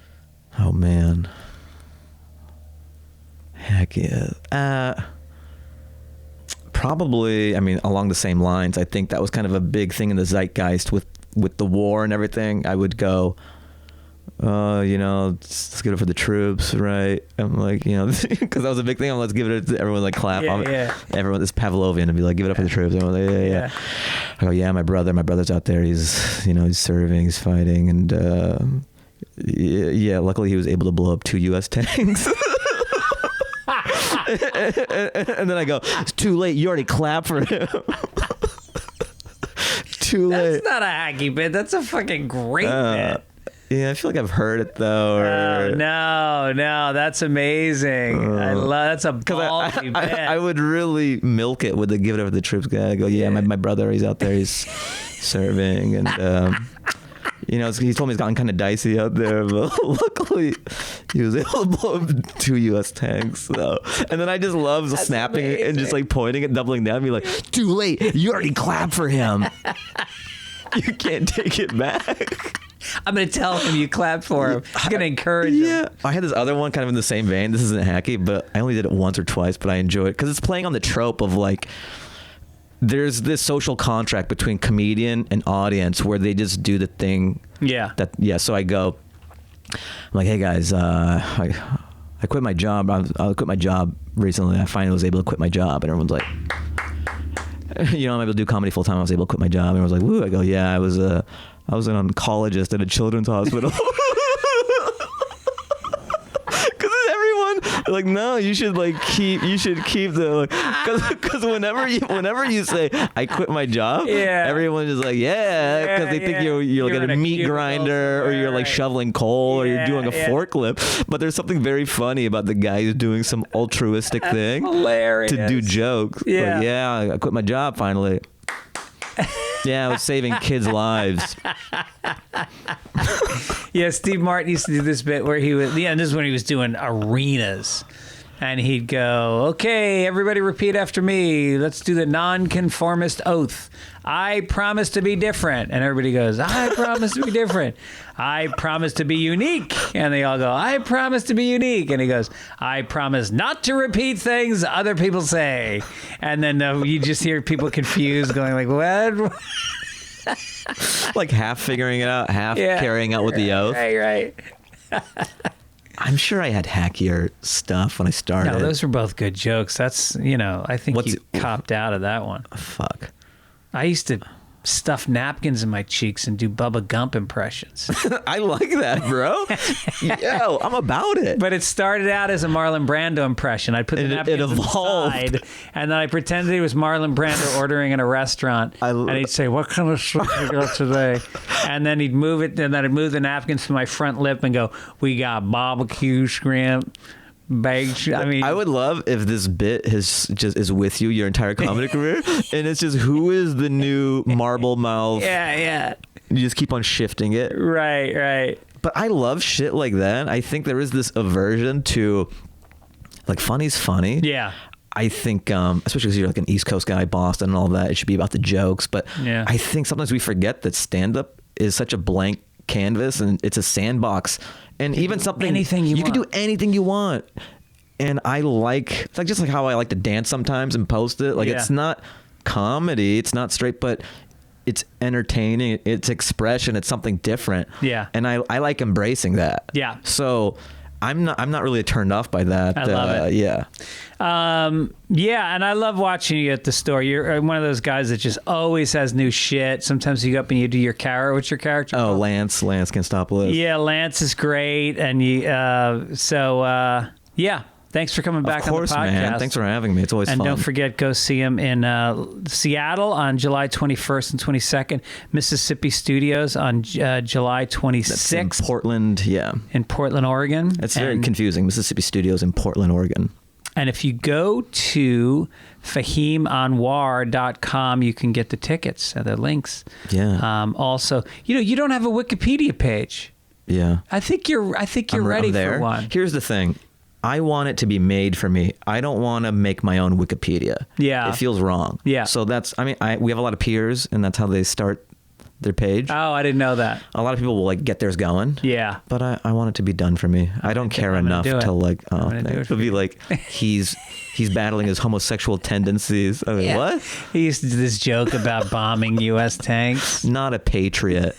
Oh man. Hackiest. Probably, along the same lines. I think that was kind of a big thing in the zeitgeist with the war and everything. I would go, let's get it for the troops, right? I'm like, because that was a big thing. Let's give it to everyone, like clap. Everyone is Pavlovian and be like, give it up for the troops. Everyone like, yeah. I go, yeah, my brother's out there. He's, he's serving, he's fighting. And luckily he was able to blow up 2 U.S. tanks. And then I go, it's too late. You already clapped for him. Too late. That's not a hacky bit. That's a fucking great bit. Yeah, I feel like I've heard it though. No, that's amazing. I love that's a ballsy bit. I would really milk it with the give it up to the troops guy. I go, my brother, he's out there, he's serving, and he told me it's gotten kind of dicey out there, but luckily he was able to blow up 2 U.S. tanks. So, and then I just love snapping it and just like pointing it, doubling down, and be like, too late, you already clapped for him. You can't take it back. I'm going to tell him you clapped for him. I'm going to encourage him. Yeah. I had this other one kind of in the same vein. This isn't hacky, but I only did it once or twice, but I enjoy it because it's playing on the trope of like, there's this social contract between comedian and audience where they just do the thing. Yeah. So I go, I'm like, hey guys, I quit my job. I quit my job recently. I finally was able to quit my job. And everyone's like, I'm able to do comedy full time. I was able to quit my job. And everyone's like, woo. I go, yeah, I was an oncologist at a children's hospital. Like, no, you should keep the, because whenever you say I quit my job, everyone is like, because they think you're like a meat grinder or you're like shoveling coal or you're doing a forklift. But there's something very funny about the guy who's doing some altruistic thing to do jokes. Like, I quit my job finally. Yeah, I was saving kids' lives. Yeah, Steve Martin used to do this bit where this is when he was doing arenas. And he'd go, okay, everybody repeat after me. Let's do the nonconformist oath. I promise to be different. And everybody goes, I promise to be different. I promise to be unique. And they all go, I promise to be unique. And he goes, I promise not to repeat things other people say. And then you just hear people confused going like, what? Like half figuring it out, half carrying out with the oath. Right. I'm sure I had hackier stuff when I started. No, those were both good jokes. That's, I think you copped out of that one. Fuck. I used to stuff napkins in my cheeks and do Bubba Gump impressions. I like that, bro. Yo, I'm about it. But it started out as a Marlon Brando impression. I'd put the napkins aside, and then I pretended it was Marlon Brando ordering in a restaurant, and he'd say, what kind of soup you got today? And then he'd move it, and then I'd move the napkins to my front lip and go, we got barbecue shrimp, baked. I would love if this bit is with you your entire comedy career, and it's just who is the new marble mouth. Yeah. You just keep on shifting it. Right. But I love shit like that. I think there is this aversion to, like, funny's funny. Yeah. I think, especially because you're like an East Coast guy, Boston and all that, it should be about the jokes. But I think sometimes we forget that stand-up is such a blank canvas and it's a sandbox. And even something you can do anything you want. And I it's like just like how I like to dance sometimes and post it. Like it's not comedy, it's not straight, but it's entertaining, it's expression, it's something different. Yeah. And I like embracing that. Yeah. So I'm not really turned off by that. I love it. Yeah. And I love watching you at the store. You're one of those guys that just always has new shit. Sometimes you go up and you do your character. What's your character called? Lance Can't Stop Liz. Yeah, Lance is great. And thanks for coming back on the podcast. Of course, man. Thanks for having me. It's always fun. And don't forget, go see him in Seattle on July 21st and 22nd. Mississippi Studios on July 26th. That's in Portland, in Portland, Oregon. It's very confusing. Mississippi Studios in Portland, Oregon. And if you go to FahimAnwar.com, you can get the tickets, the links. Yeah. Also, you don't have a Wikipedia page. Yeah. I think you're ready for one. Here's the thing. I want it to be made for me. I don't want to make my own Wikipedia. Yeah. It feels wrong. Yeah. So we have a lot of peers, and that's how they start their page. Oh, I didn't know that. A lot of people will get theirs going. Yeah. But I want it to be done for me. I don't care enough to it'll be like he's battling his homosexual tendencies. What? He used to do this joke about bombing U.S. tanks. Not a patriot.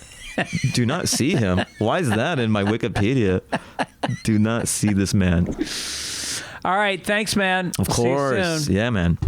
Do not see him. Why is that in my Wikipedia? Do not see this man. All right. Thanks, man. Of course. See you soon. Yeah, man.